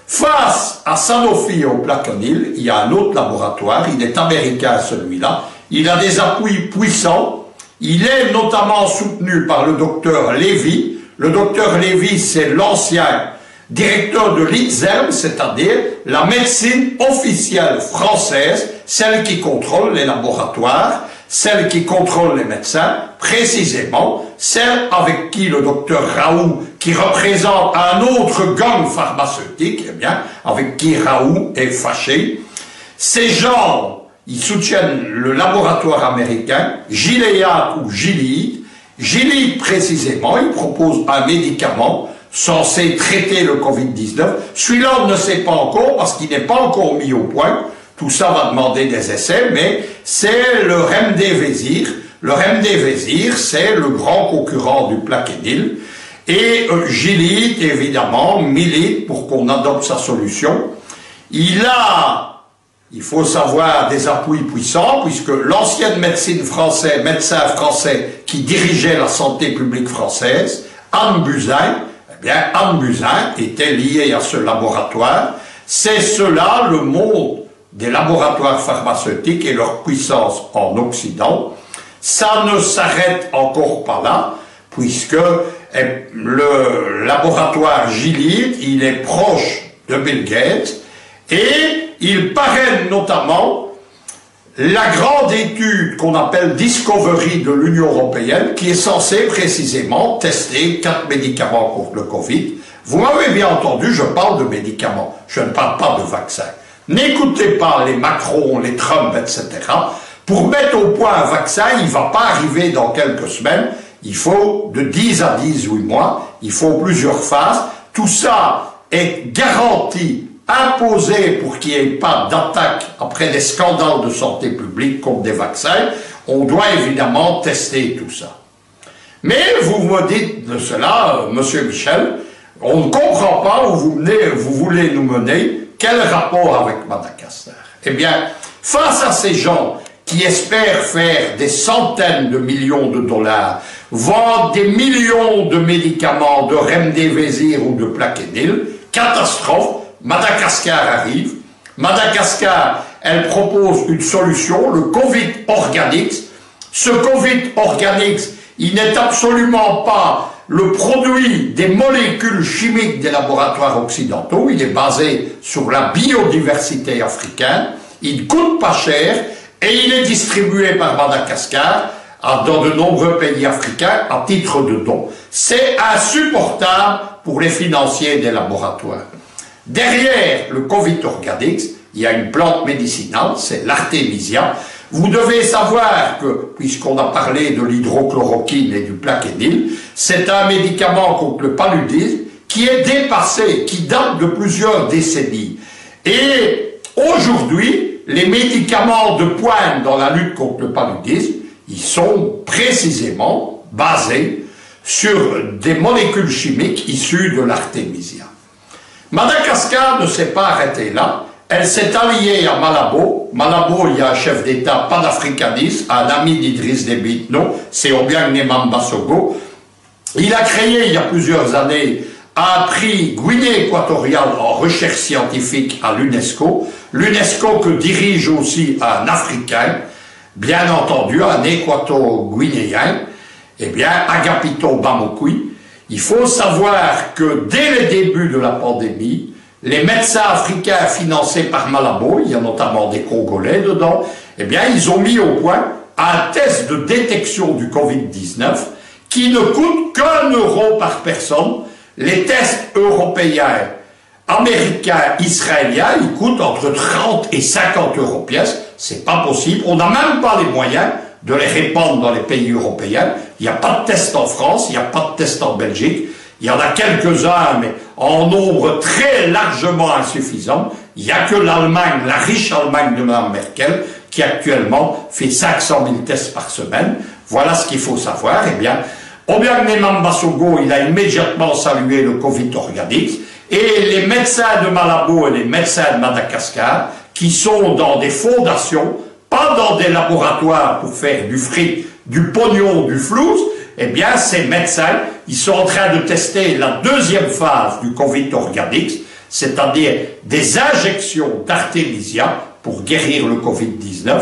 Face à Sanofi et au Plaquenil, il y a un autre laboratoire, il est américain celui-là, il a des appuis puissants, il est notamment soutenu par le docteur Lévy. Le docteur Lévy, c'est l'ancien directeur de l'INSERM, c'est-à-dire la médecine officielle française, celle qui contrôle les laboratoires, celle qui contrôle les médecins, précisément celle avec qui le docteur Raoult, qui représente un autre gang pharmaceutique, eh bien, avec qui Raoult est fâché. Ces gens, ils soutiennent le laboratoire américain, Gilead ou Gilead. Gilead, précisément, il propose un médicament censé traiter le Covid-19. Celui-là, on ne sait pas encore, parce qu'il n'est pas encore mis au point. Tout ça va demander des essais, mais c'est le Remdesivir. Le Remdesivir, c'est le grand concurrent du Plaquenil. Et Gilead, évidemment, milite pour qu'on adopte sa solution. Il faut savoir, des appuis puissants, puisque l'ancienne médecin français qui dirigeait la santé publique française, Anne Buzyn, eh bien, Anne Buzyn était liée à ce laboratoire. C'est cela le monde des laboratoires pharmaceutiques et leur puissance en Occident. Ça ne s'arrête encore pas là, puisque le laboratoire Gilead, il est proche de Bill Gates, et il parraine notamment la grande étude qu'on appelle Discovery de l'Union européenne, qui est censée précisément tester 4 médicaments contre le Covid. Vous m'avez bien entendu, je parle de médicaments, je ne parle pas de vaccins. N'écoutez pas les Macron, les Trump, etc. Pour mettre au point un vaccin, il ne va pas arriver dans quelques semaines, il faut de 10 à 18 mois, il faut plusieurs phases. Tout ça est garanti, imposé pour qu'il n'y ait pas d'attaque après des scandales de santé publique contre des vaccins. On doit évidemment tester tout ça. Mais vous me dites de cela, Monsieur Michel, on ne comprend pas où vous voulez nous mener, quel rapport avec Madagascar? Eh bien, face à ces gens qui espèrent faire des centaines de millions de dollars, vendre des millions de médicaments de Remdesivir ou de Plaquenil, catastrophe, Madagascar arrive. Madagascar, elle propose une solution, le Covid Organics. Ce Covid Organics, il n'est absolument pas le produit des molécules chimiques des laboratoires occidentaux, il est basé sur la biodiversité africaine, il ne coûte pas cher et il est distribué par Madagascar dans de nombreux pays africains à titre de don. C'est insupportable pour les financiers des laboratoires. Derrière le Covid Organics, il y a une plante médicinale, c'est l'artémisia. Vous devez savoir que, puisqu'on a parlé de l'hydrochloroquine et du Plaquenil, c'est un médicament contre le paludisme qui est dépassé, qui date de plusieurs décennies. Et aujourd'hui, les médicaments de pointe dans la lutte contre le paludisme, ils sont précisément basés sur des molécules chimiques issues de l'artémisia. Madagascar ne s'est pas arrêté là. Elle s'est alliée à Malabo. Malabo, il y a un chef d'État panafricaniste, un ami d'Idriss Déby Itno, c'est Obiang Nemamba Sogo. Il a créé, il y a plusieurs années, un prix Guinée équatoriale en recherche scientifique à l'UNESCO. L'UNESCO que dirige aussi un Africain, bien entendu, un Équato-Guinéen, eh bien, Agapito Bamokui. Il faut savoir que dès le début de la pandémie, les médecins africains financés par Malabo, il y a notamment des Congolais dedans, eh bien, ils ont mis au point un test de détection du Covid-19 qui ne coûte qu'1 euro par personne. Les tests européens, américains, israéliens, ils coûtent entre 30 et 50 euros pièce. C'est pas possible. On n'a même pas les moyens de les répandre dans les pays européens. Il n'y a pas de test en France, il n'y a pas de test en Belgique. Il y en a quelques-uns, mais en nombre très largement insuffisant. Il n'y a que l'Allemagne, la riche Allemagne de Mme Merkel, qui actuellement fait 500 000 tests par semaine. Voilà ce qu'il faut savoir. Eh bien, Obiang Nemamba Sogo, il a immédiatement salué le Covid Organics. Et les médecins de Malabo et les médecins de Madagascar, qui sont dans des fondations, pas dans des laboratoires pour faire du fric, du pognon, du flouze, eh bien, ces médecins, ils sont en train de tester la deuxième phase du Covid Organics, c'est-à-dire des injections d'artémisia pour guérir le Covid-19.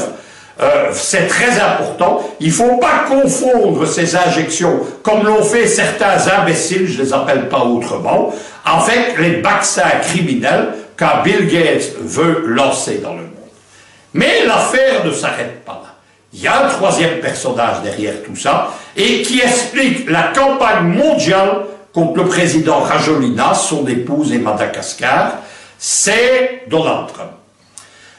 C'est très important. Il ne faut pas confondre ces injections, comme l'ont fait certains imbéciles, je ne les appelle pas autrement, avec les vaccins criminels qu'un Bill Gates veut lancer dans le monde. Mais l'affaire ne s'arrête pas là. Il y a un troisième personnage derrière tout ça, et qui explique la campagne mondiale contre le président Rajolina, son épouse et Madagascar, c'est Donald Trump.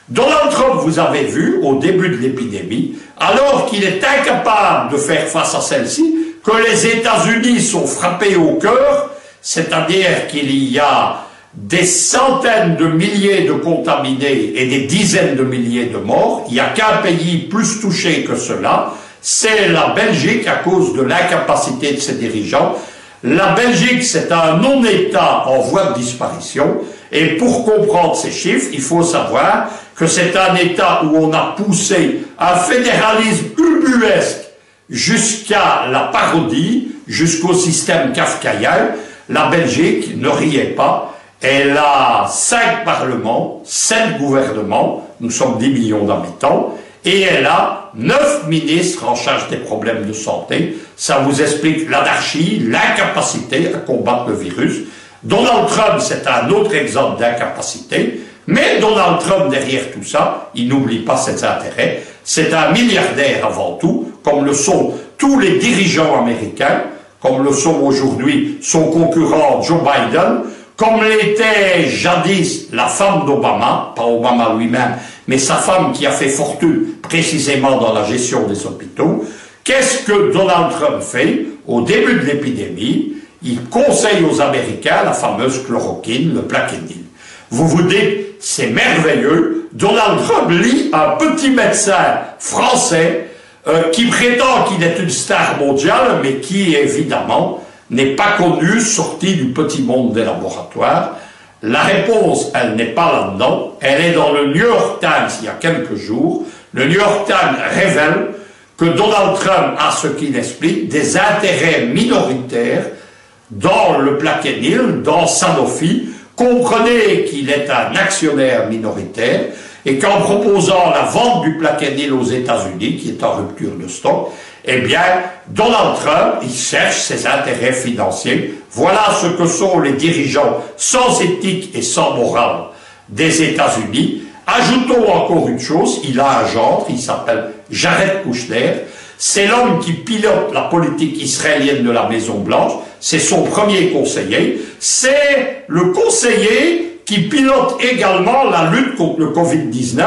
Donald Trump, vous avez vu, au début de l'épidémie, alors qu'il est incapable de faire face à celle-ci, que les États-Unis sont frappés au cœur, c'est-à-dire qu'il y a des centaines de milliers de contaminés et des dizaines de milliers de morts. Il n'y a qu'un pays plus touché que cela, c'est la Belgique à cause de l'incapacité de ses dirigeants. La Belgique, c'est un non-État en voie de disparition. Et pour comprendre ces chiffres, il faut savoir que c'est un État où on a poussé un fédéralisme ubuesque jusqu'à la parodie, jusqu'au système kafkaïen. La Belgique, ne riez pas, elle a 5 parlements, 7 gouvernements, nous sommes 10 millions d'habitants, et elle a 9 ministres en charge des problèmes de santé. Ça vous explique l'anarchie, l'incapacité à combattre le virus. Donald Trump, c'est un autre exemple d'incapacité, mais Donald Trump, derrière tout ça, il n'oublie pas ses intérêts. C'est un milliardaire avant tout, comme le sont tous les dirigeants américains, comme le sont aujourd'hui son concurrent Joe Biden, comme l'était jadis la femme d'Obama, pas Obama lui-même, mais sa femme qui a fait fortune précisément dans la gestion des hôpitaux. Qu'est-ce que Donald Trump fait au début de l'épidémie? Il conseille aux Américains la fameuse chloroquine, le Plaquenil. Vous vous dites, c'est merveilleux, Donald Trump lit un petit médecin français qui prétend qu'il est une star mondiale, mais qui évidemment n'est pas connu, sorti du petit monde des laboratoires. La réponse, elle n'est pas là-dedans, elle est dans le New York Times il y a quelques jours. Le New York Times révèle que Donald Trump a ce qu'il explique, des intérêts minoritaires dans le Plaquenil, dans Sanofi. Comprenez qu'il est un actionnaire minoritaire et qu'en proposant la vente du Plaquenil aux États-Unis, qui est en rupture de stock, eh bien, Donald Trump, il cherche ses intérêts financiers. Voilà ce que sont les dirigeants sans éthique et sans morale des États-Unis. Ajoutons encore une chose, il a un gendre, il s'appelle Jared Kushner. C'est l'homme qui pilote la politique israélienne de la Maison-Blanche. C'est son premier conseiller. C'est le conseiller qui pilote également la lutte contre le Covid-19.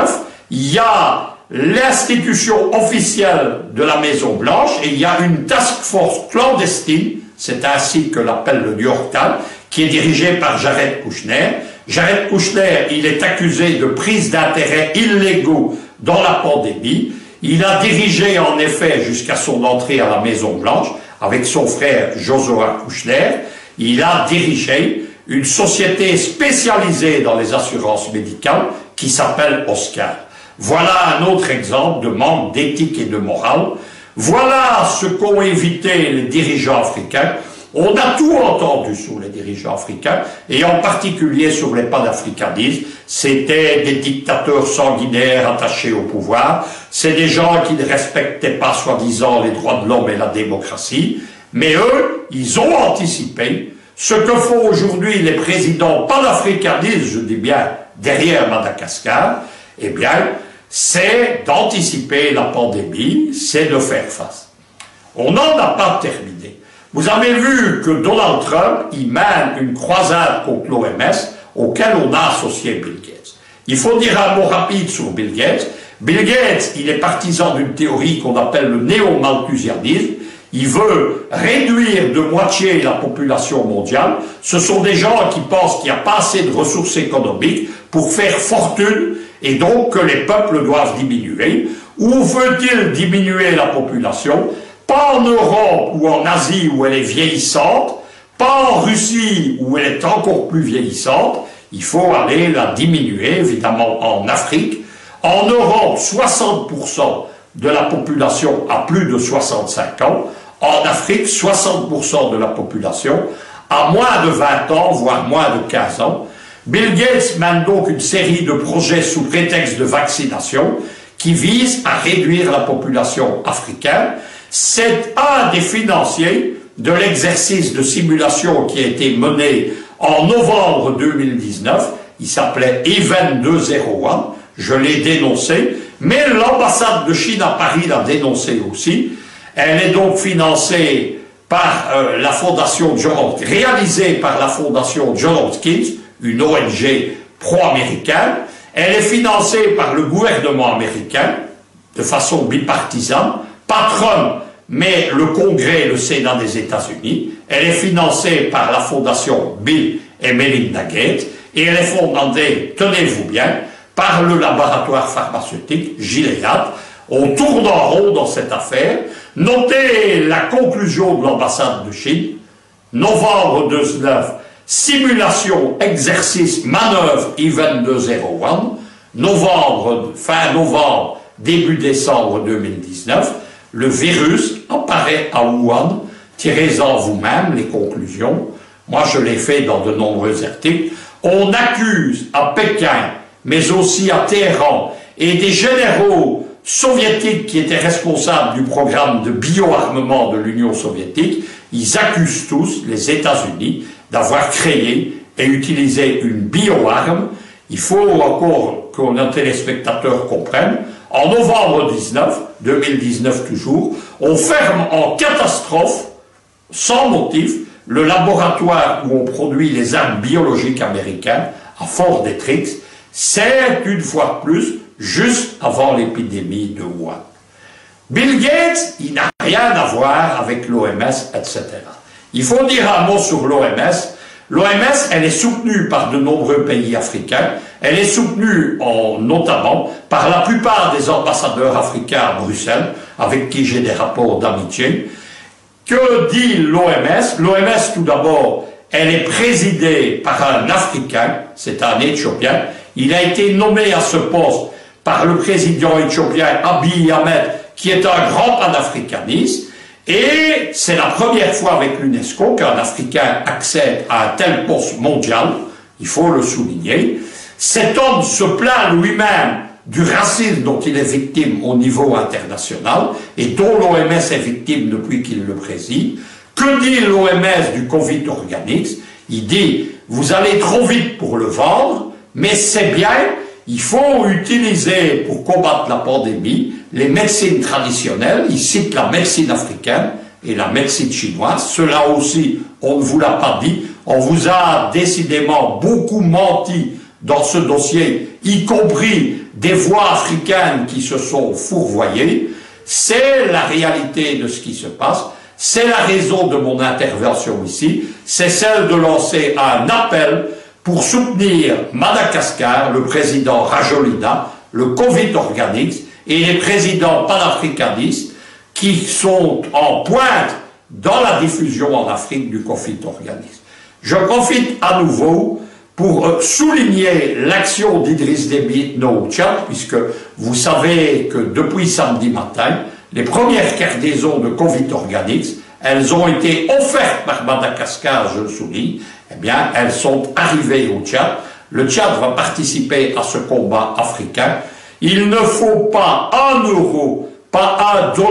Il y a l'institution officielle de la Maison-Blanche et il y a une task force clandestine, c'est ainsi que l'appelle le New York Times, qui est dirigée par Jared Kushner. Jared Kushner, il est accusé de prise d'intérêts illégaux dans la pandémie. Il a dirigé en effet jusqu'à son entrée à la Maison-Blanche avec son frère Joshua Kushner. Il a dirigé une société spécialisée dans les assurances médicales qui s'appelle Oscar. Voilà un autre exemple de manque d'éthique et de morale. Voilà ce qu'ont évité les dirigeants africains. On a tout entendu sur les dirigeants africains, et en particulier sur les panafricanistes. C'était des dictateurs sanguinaires attachés au pouvoir. C'est des gens qui ne respectaient pas, soi-disant, les droits de l'homme et la démocratie. Mais eux, ils ont anticipé. Ce que font aujourd'hui les présidents panafricanistes, je dis bien derrière Madagascar, eh bien, c'est d'anticiper la pandémie, c'est de faire face. On n'en a pas terminé. Vous avez vu que Donald Trump, il mène une croisade contre l'OMS auquel on a associé Bill Gates. Il faut dire un mot rapide sur Bill Gates. Bill Gates, il est partisan d'une théorie qu'on appelle le néo-malthusianisme. Il veut réduire de moitié la population mondiale. Ce sont des gens qui pensent qu'il n'y a pas assez de ressources économiques pour faire fortune et donc que les peuples doivent diminuer. Où veut-il diminuer la population? Pas en Europe ou en Asie où elle est vieillissante, pas en Russie où elle est encore plus vieillissante. Il faut aller la diminuer, évidemment, en Afrique. En Europe, 60% de la population a plus de 65 ans. En Afrique, 60% de la population a moins de 20 ans, voire moins de 15 ans. Bill Gates mène donc une série de projets sous prétexte de vaccination qui visent à réduire la population africaine. C'est un des financiers de l'exercice de simulation qui a été mené en novembre 2019. Il s'appelait Event 201. Je l'ai dénoncé, mais l'ambassade de Chine à Paris l'a dénoncé aussi. Elle est donc financée par la fondation réalisée par la fondation John Hopkins, une ONG pro-américaine. Elle est financée par le gouvernement américain de façon bipartisane, pas Trump, mais le Congrès et le Sénat des États-Unis. Elle est financée par la fondation Bill et Melinda Gates et elle est fondée, tenez-vous bien, par le laboratoire pharmaceutique Gilead. On tourne en rond dans cette affaire. Notez la conclusion de l'ambassade de Chine. Novembre 2019, simulation, exercice, manœuvre, event 201. Fin novembre, début décembre 2019. Le virus apparaît à Wuhan. Tirez-en vous-même les conclusions. Moi, je l'ai fait dans de nombreux articles. On accuse à Pékin, mais aussi à Téhéran, et des généraux soviétiques qui étaient responsables du programme de bioarmement de l'Union soviétique, ils accusent tous les États-Unis d'avoir créé et utilisé une bioarme. Il faut encore que nos téléspectateurs comprennent. En novembre 2019 toujours, on ferme en catastrophe, sans motif, le laboratoire où on produit les armes biologiques américaines à Fort Detrick. C'est une fois de plus juste avant l'épidémie de Wuhan. Bill Gates, il n'a rien à voir avec l'OMS, etc. Il faut dire un mot sur l'OMS. L'OMS, elle est soutenue par de nombreux pays africains. Elle est soutenue notamment par la plupart des ambassadeurs africains à Bruxelles, avec qui j'ai des rapports d'amitié. Que dit l'OMS? L'OMS, tout d'abord, elle est présidée par un Africain, c'est un Éthiopien. Il a été nommé à ce poste par le président éthiopien Abiy Ahmed, qui est un grand panafricaniste. Et c'est la première fois avec l'UNESCO qu'un Africain accède à un tel poste mondial, il faut le souligner. Cet homme se plaint lui-même du racisme dont il est victime au niveau international et dont l'OMS est victime depuis qu'il le préside. Que dit l'OMS du Covid Organics? Il dit, vous allez trop vite pour le vendre, mais c'est bien, il faut utiliser pour combattre la pandémie les médecines traditionnelles. Il cite la médecine africaine et la médecine chinoise. Cela aussi, on ne vous l'a pas dit. On vous a décidément beaucoup menti dans ce dossier, y compris des voix africaines qui se sont fourvoyées. C'est la réalité de ce qui se passe. C'est la raison de mon intervention ici. C'est celle de lancer un appel pour soutenir Madagascar, le président Rajolina, le Covid Organics et les présidents panafricanistes qui sont en pointe dans la diffusion en Afrique du Covid Organics. Je profite à nouveau pour souligner l'action d'Idriss Déby au Tchad, puisque vous savez que depuis samedi matin, les premières cargaisons de Covid Organics, elles ont été offertes par Madagascar, je le souligne, eh bien, elles sont arrivées au Tchad. Le Tchad va participer à ce combat africain. Il ne faut pas un euro, pas $1,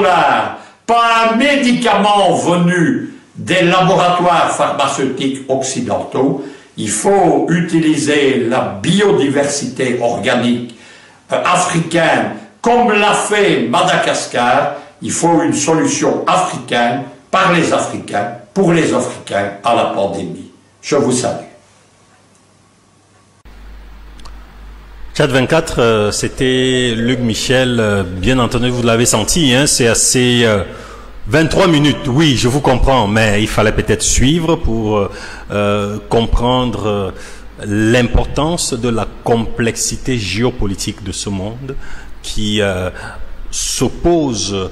pas un médicament venu des laboratoires pharmaceutiques occidentaux. Il faut utiliser la biodiversité organique africaine comme l'a fait Madagascar. Il faut une solution africaine par les Africains, pour les Africains à la pandémie. Je vous salue. Tchad 24, c'était Luc Michel, bien entendu, vous l'avez senti, hein, c'est assez... 23 minutes, oui, je vous comprends, mais il fallait peut-être suivre pour comprendre l'importance de la complexité géopolitique de ce monde qui s'oppose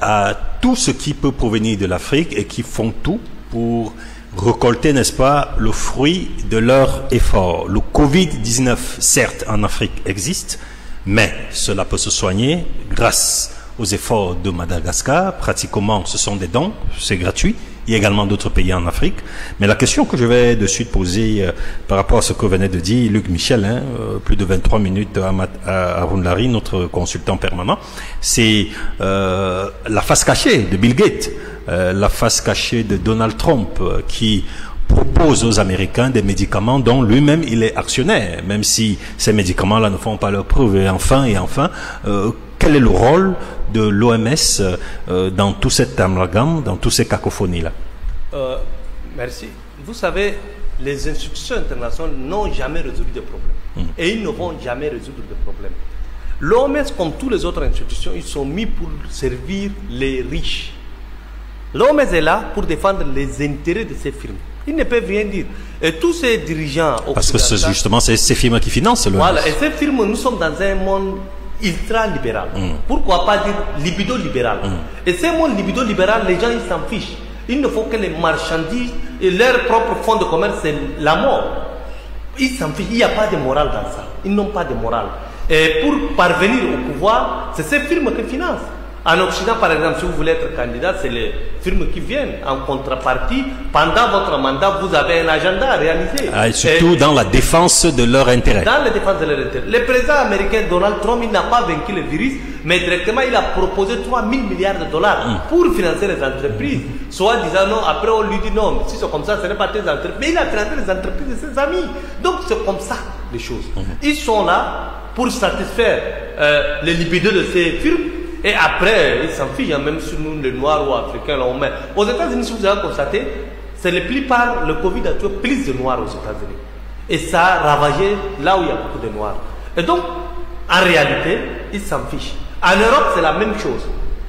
à tout ce qui peut provenir de l'Afrique et qui font tout pour récolter, n'est-ce pas, le fruit de leur effort. Le Covid-19, certes, en Afrique existe, mais cela peut se soigner grâce aux efforts de Madagascar. Pratiquement, ce sont des dons, c'est gratuit. Il y a également d'autres pays en Afrique. Mais la question que je vais de suite poser par rapport à ce que venait de dire Luc Michel, hein, plus de 23 minutes à Haroun Lari, notre consultant permanent, c'est la face cachée de Bill Gates, la face cachée de Donald Trump, qui propose aux Américains des médicaments dont lui-même il est actionnaire, même si ces médicaments-là ne font pas leur preuve. Et enfin, quel est le rôle de l'OMS dans tout cet amalgame, dans toutes ces cacophonies-là? Merci. Vous savez, les institutions internationales n'ont jamais résolu des problèmes. Et ils ne vont jamais résoudre des problèmes. L'OMS, comme toutes les autres institutions, ils sont mis pour servir les riches. L'OMS est là pour défendre les intérêts de ces firmes. Ils ne peuvent rien dire. Et tous ces dirigeants... Parce que justement, c'est ces firmes qui financent l'OMS. Voilà, et ces firmes, nous sommes dans un monde ultra-libéral. Pourquoi pas dire libido-libéral? Et ces mots libido-libéral, les gens ils s'en fichent. Il ne faut que les marchandises et leur propre fonds de commerce, c'est la mort. Ils s'en fichent, il n'y a pas de morale dans ça. Ils n'ont pas de morale. Et pour parvenir au pouvoir, c'est ces firmes qui financent. En Occident, par exemple, si vous voulez être candidat, c'est les firmes qui viennent en contrepartie. Pendant votre mandat, vous avez un agenda à réaliser. Et surtout dans la défense de leur intérêt. Dans la défense de leur intérêt. Le président américain Donald Trump, il n'a pas vaincu le virus, mais directement, il a proposé 3 000 milliards de dollars pour financer les entreprises. Soit disant non, après on lui dit non, si c'est comme ça, ce n'est pas tes entreprises. Mais il a financé les entreprises de ses amis. Donc c'est comme ça les choses. Ils sont là pour satisfaire les libidos de ces firmes. Et après, ils s'en fichent, même si nous, les Noirs ou Africains, là, on met. Aux États-Unis, si vous avez constaté, c'est la plupart, le Covid a tué plus de Noirs aux États-Unis. Et ça a ravagé là où il y a beaucoup de Noirs. Et donc, en réalité, ils s'en fichent. En Europe, c'est la même chose.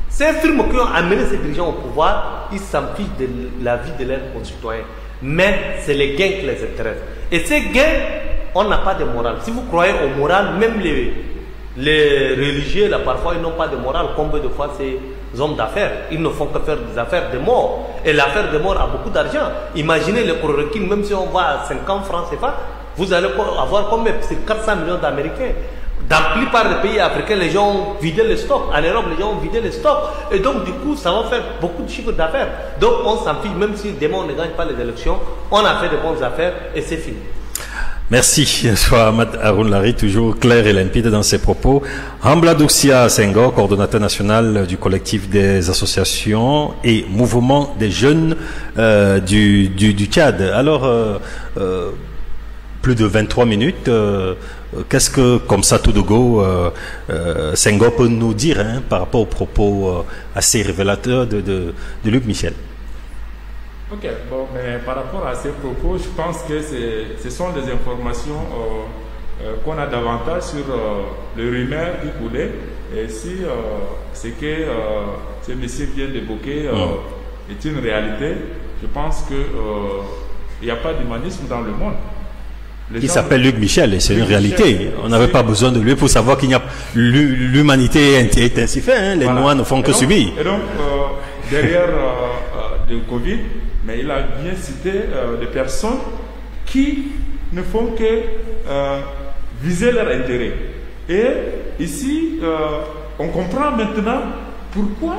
Ces firmes qui ont amené ces dirigeants au pouvoir, ils s'en fichent de la vie de leurs concitoyens. Mais c'est les gains qui les intéressent. Et ces gains, on n'a pas de morale. Si vous croyez au moral, même les religieux, là, parfois, ils n'ont pas de morale. Combien de fois ces hommes d'affaires, ils ne font que faire des affaires de mort. Et l'affaire de mort a beaucoup d'argent. Imaginez le chloroquine, même si on va à 50 francs CFA, vous allez avoir combien? C'est 400 millions d'Américains. Dans la plupart des pays africains, les gens ont vidé les stocks. En Europe, les gens ont vidé les stocks. Et donc, du coup, ça va faire beaucoup de chiffres d'affaires. Donc, on s'en fiche, même si demain on ne gagne pas les élections, on a fait de bonnes affaires et c'est fini. Merci, soit Ahmad Haroun Lari, toujours clair et limpide dans ses propos. Hambla Douxia Senghor, coordonnateur national du collectif des associations et mouvements des jeunes du Tchad. Alors, plus de 23 minutes, qu'est-ce que, comme ça tout de go, Senghor peut nous dire par rapport aux propos assez révélateurs de Luc Michel? Ok, bon, mais par rapport à ces propos, je pense que ce sont des informations qu'on a davantage sur le rumeur qui coulait. Et si ce que ce monsieur vient d'évoquer est une réalité, je pense qu'il n'y a pas d'humanisme dans le monde. Il s'appelle Luc Michel et c'est une réalité. On n'avait pas besoin de lui pour savoir qu'il n'y a l'humanité est ainsi fait. Les Noirs ne font que subir. Et donc, derrière le Covid, mais il a bien cité des personnes qui ne font que viser leur intérêt. Et ici, on comprend maintenant pourquoi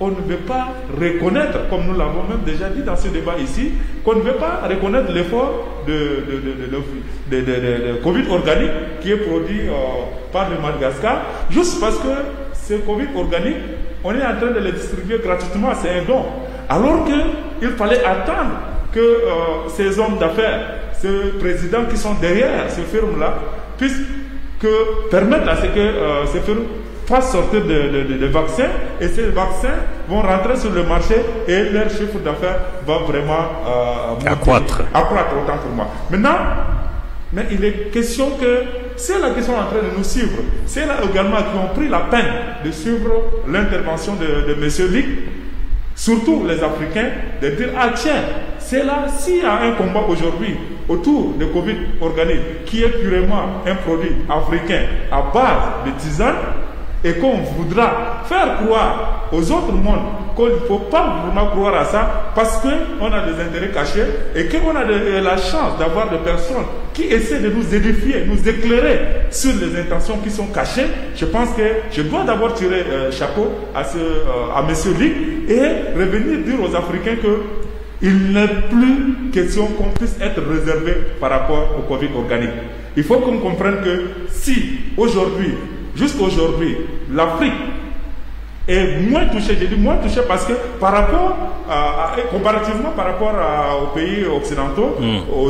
on ne veut pas reconnaître, comme nous l'avons même déjà dit dans ce débat ici, qu'on ne veut pas reconnaître l'effort de Covid organique qui est produit par le Madagascar, juste parce que ce Covid organique, on est en train de le distribuer gratuitement, c'est un don. Alors qu'il fallait attendre que ces hommes d'affaires, ces présidents qui sont derrière ces firmes-là, puissent permettre à ce que ces firmes fassent sortir des vaccins, et ces vaccins vont rentrer sur le marché et leur chiffre d'affaires va vraiment accroître. Autant pour moi. Maintenant, mais il est question que ceux-là qui sont en train de nous suivre, ceux-là également qui ont pris la peine de suivre l'intervention de M. Lick, surtout les Africains, de dire, ah tiens, c'est là, s'il y a un combat aujourd'hui autour de Covid organique, qui est purement un produit africain à base de tisane, et qu'on voudra faire croire aux autres mondes qu'il ne faut pas vraiment croire à ça, parce qu'on a des intérêts cachés, et qu'on a la chance d'avoir des personnes qui essaient de nous édifier, nous éclairer sur les intentions qui sont cachées, je pense que je dois d'abord tirer chapeau à M. Lick et revenir dire aux Africains qu'il n'est plus question qu'on puisse être réservé par rapport au Covid organique. Il faut qu'on comprenne que si aujourd'hui, jusqu'aujourd'hui, l'Afrique est moins touchée, j'ai dit moins touchée parce que par rapport comparativement par rapport aux pays occidentaux,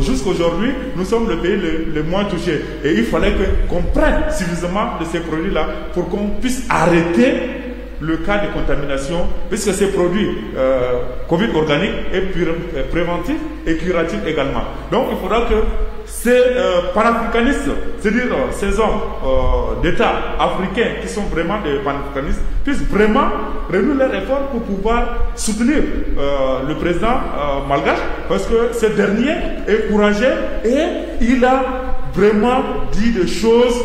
jusqu'aujourd'hui, nous sommes le pays le moins touché. Et il fallait qu'on prenne suffisamment de ces produits-là pour qu'on puisse arrêter le cas de contamination, puisque ces produits Covid organique est préventif et curatif également. Donc il faudra que ces panafricanistes, c'est-à-dire ces hommes d'État africains qui sont vraiment des panafricanistes, puissent vraiment réunir leurs efforts pour pouvoir soutenir le président malgache, parce que ce dernier est courageux et il a vraiment dit des choses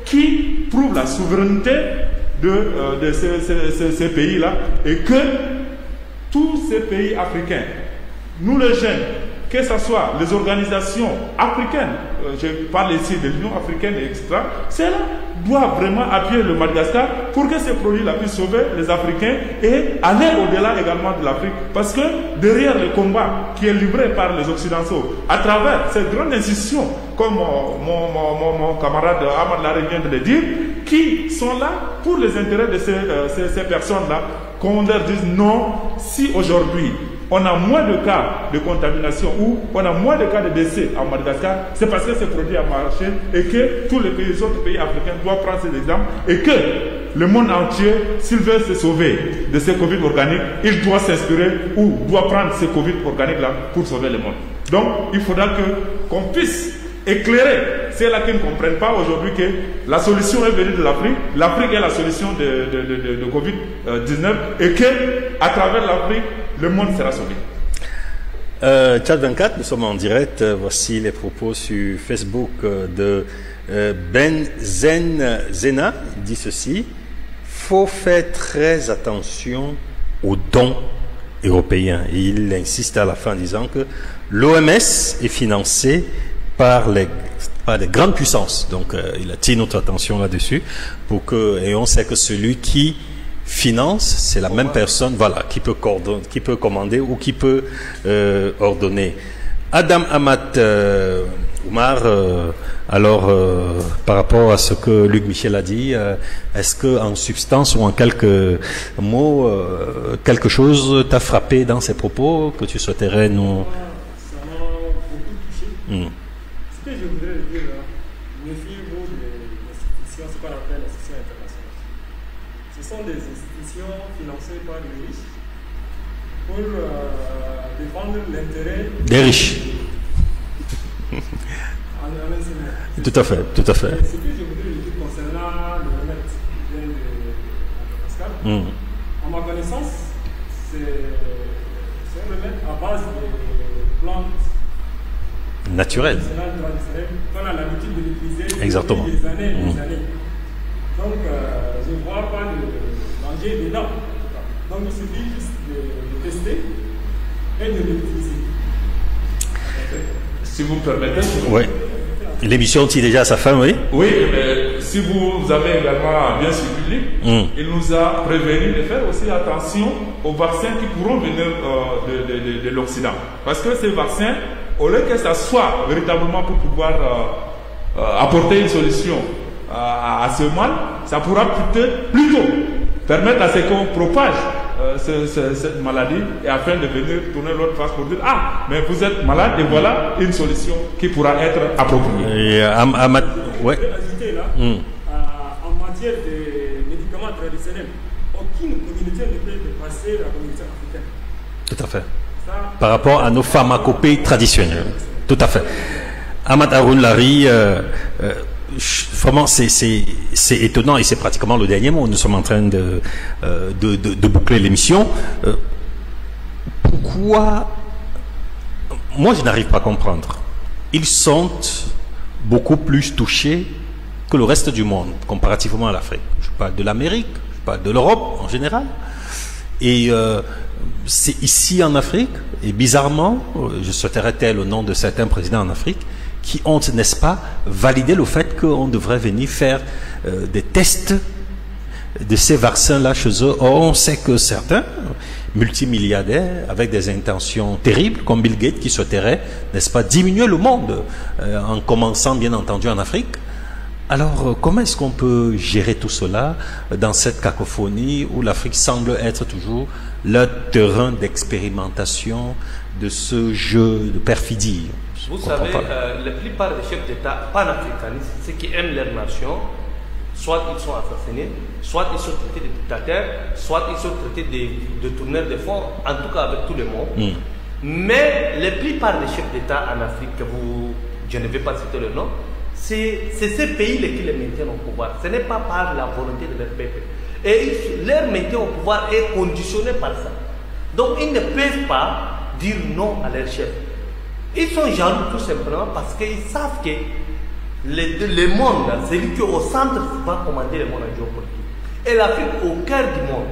qui prouve la souveraineté de ces pays-là, et que tous ces pays africains, nous les jeunes, que ce soit les organisations africaines, je parle ici de l'Union africaine, etc., celles doivent vraiment appuyer le Madagascar pour que ces produits-là puissent sauver les Africains et aller au-delà également de l'Afrique. Parce que derrière le combat qui est livré par les Occidentaux, à travers ces grandes institutions, comme mon camarade Ahmad Larry vient de le dire, qui sont là pour les intérêts de ces personnes-là, qu'on leur dise non, si aujourd'hui on a moins de cas de contamination ou on a moins de cas de décès en Madagascar, c'est parce que ce produit a marché et que tous les autres pays africains doivent prendre ces exemples et que le monde entier, s'il veut se sauver de ces Covid organiques, il doit s'inspirer ou doit prendre ces Covid organiques-là pour sauver le monde. Donc, il faudra qu'on puisse éclairer ceux-là qui ne comprennent pas aujourd'hui que la solution est venue de l'Afrique. L'Afrique est la solution de Covid-19 et que à travers l'Afrique, le monde sera sauvé. Tchad 24, nous sommes en direct. Voici les propos sur Facebook de Ben Zena. Il dit ceci: faut faire très attention aux dons européens. Et il insiste à la fin en disant que l'OMS est financée par les grandes puissances. Donc il attire notre attention là-dessus et on sait que celui qui finance, c'est la même personne, voilà, qui peut commander ou qui peut ordonner. Adam Amat Oumar, par rapport à ce que Luc Michel a dit, est-ce que en substance ou en quelques mots, quelque chose t'a frappé dans ses propos que tu souhaiterais nous... Ça m'a beaucoup touché. Ce que je voudrais dire, méfiez-vous des institutions, ce qu'on appelle l'institution internationale. Ce sont des institutions financées par les riches pour défendre l'intérêt des riches. Tout à fait, tout à fait. Ce que je voudrais dire concernant le remède qui vient de Madagascar, à ma connaissance, c'est un remède à base de plantes naturelles qu'on a l'habitude de l'utiliser exactement depuis des années et des années. Donc, je ne vois pas de danger dedans. Donc, il suffit juste de tester et de l'utiliser. Si vous me permettez. Oui. L'émission tire déjà à sa fin, oui. Oui, mais si vous avez également bien suivi, il nous a prévenu de faire aussi attention aux vaccins qui pourront venir de l'Occident. Parce que ces vaccins, au lieu que ça soit véritablement pour pouvoir apporter une solution à ce mal, ça pourra plutôt permettre à ce qu'on propage cette maladie et afin de venir tourner l'autre face pour dire ah, mais vous êtes malade et voilà une solution qui pourra être appropriée. Et ouais. Ajouter là, en matière de médicaments traditionnels, aucune communauté ne peut dépasser la communauté africaine. Tout à fait. Par rapport à nos pharmacopées traditionnelles. Tout à fait. Ahmad Haroun Larry, vraiment c'est étonnant et c'est pratiquement le dernier mot. Nous sommes en train de boucler l'émission. Pourquoi? Moi, je n'arrive pas à comprendre. Ils sont beaucoup plus touchés que le reste du monde, comparativement à l'Afrique. Je parle de l'Amérique, je parle de l'Europe en général. Et c'est ici en Afrique, et bizarrement, je souhaiterais tel au nom de certains présidents en Afrique, qui ont, n'est-ce pas, validé le fait qu'on devrait venir faire des tests de ces vaccins-là chez eux. Or, on sait que certains multimilliardaires, avec des intentions terribles, comme Bill Gates, qui souhaiteraient, n'est-ce pas, diminuer le monde, en commençant, bien entendu, en Afrique. Alors, comment est-ce qu'on peut gérer tout cela dans cette cacophonie où l'Afrique semble être toujours le terrain d'expérimentation de ce jeu de perfidie? Vous savez, la plupart des chefs d'État panafricanistes, ceux qui aiment leur nation, soit ils sont assassinés, soit ils sont traités de dictateurs, soit ils sont traités de tourneurs de fonds, en tout cas avec tout le monde. Mais la plupart des chefs d'État en Afrique, je ne vais pas citer le nom, c'est ces pays-là qui les maintiennent au pouvoir. Ce n'est pas par la volonté de leur peuple. Et leur maintien au pouvoir est conditionné par ça. Donc ils ne peuvent pas dire non à leur chef. Ils sont jaloux tout simplement parce qu'ils savent que Le monde, c'est lui qui est au centre, va commander le monde en géopolitique. Et l'Afrique au cœur du monde.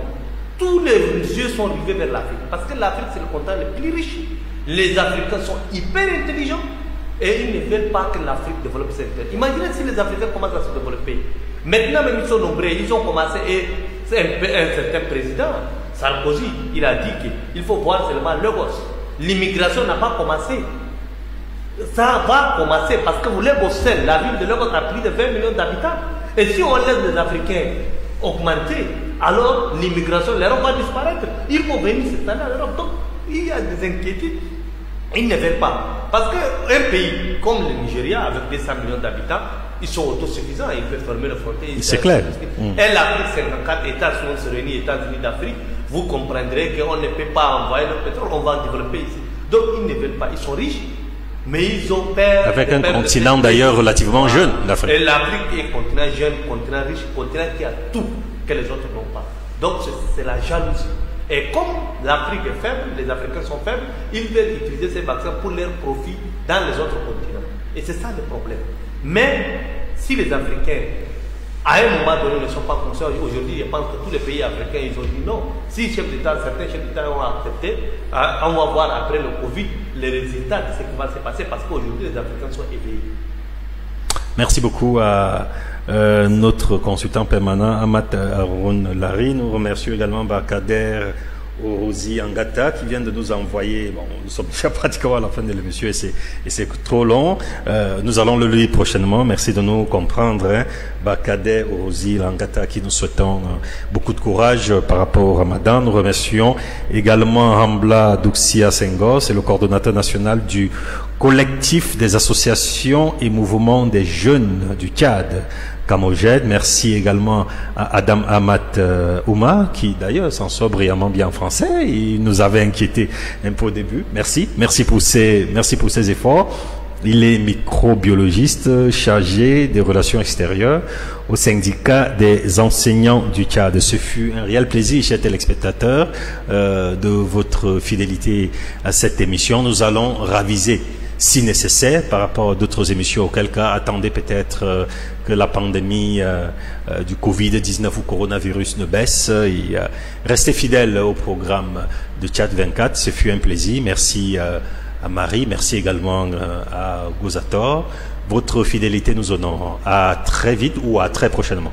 Tous les yeux sont rivés vers l'Afrique. Parce que l'Afrique, c'est le continent le plus riche. Les Africains sont hyper intelligents et ils ne veulent pas que l'Afrique développe ses terres. Imaginez si les Africains commencent à se développer. Maintenant, même ils sont nombreux, ils ont commencé, et c'est un certain président, Sarkozy, il a dit qu'il faut voir seulement Lagos. L'immigration n'a pas commencé. Ça va commencer parce que vous Lagos seul, la ville de Lagos a plus de 20 millions d'habitants. Et si on laisse les Africains augmenter, alors l'immigration, l'Europe va disparaître. Il faut venir s'installer à l'Europe. Donc, il y a des inquiétudes. Ils ne veulent pas. Parce qu'un pays comme le Nigeria, avec 200 millions d'habitants, ils sont autosuffisants, ils peuvent fermer les frontières. C'est clair. Et l'Afrique, 54 États, si on se réunit, États-Unis d'Afrique, vous comprendrez qu'on ne peut pas envoyer le pétrole, on va développer ici. Donc, ils ne veulent pas. Ils sont riches, mais ils ont peur. Avec un continent d'ailleurs relativement jeune, l'Afrique. Et l'Afrique est un continent jeune, continent riche, continent qui a tout que les autres n'ont pas. Donc, c'est la jalousie. Et comme l'Afrique est faible, les Africains sont faibles, ils veulent utiliser ces vaccins pour leur profit dans les autres continents. Et c'est ça le problème. Mais si les Africains, à un moment donné, ne sont pas conscients, aujourd'hui, je pense que tous les pays africains, ils ont dit non. Si certains chefs d'État ont accepté, on va voir après le Covid les résultats de ce qui va se passer parce qu'aujourd'hui, les Africains sont éveillés. Merci beaucoup à notre consultant permanent, Amat Haroun Lari. Nous remercions également Bakader Orozi Angata qui vient de nous envoyer, bon, nous sommes déjà pratiquement à la fin de l'émission et c'est trop long, nous allons le lire prochainement. Merci de nous comprendre, hein. Bakader Orozi Angata, qui nous souhaitons beaucoup de courage par rapport au Ramadan. Nous remercions également Hambla Duxia Senghor, c'est le coordonnateur national du collectif des associations et mouvements des jeunes du Tchad, Camoged. Merci également à Adam Amat Ouma, qui d'ailleurs s'en sort brillamment bien en français. Il nous avait inquiété un peu au début. Merci pour ces efforts. Il est microbiologiste chargé des relations extérieures au syndicat des enseignants du Tchad. Ce fut un réel plaisir, chers téléspectateurs, de votre fidélité à cette émission. Nous allons raviser, si nécessaire, par rapport à d'autres émissions, auquel cas attendez peut-être que la pandémie du Covid-19 ou coronavirus ne baisse. Et, restez fidèles au programme de Tchad 24. Ce fut un plaisir. Merci à Marie, merci également à Gozator. Votre fidélité nous honore. À très vite ou à très prochainement.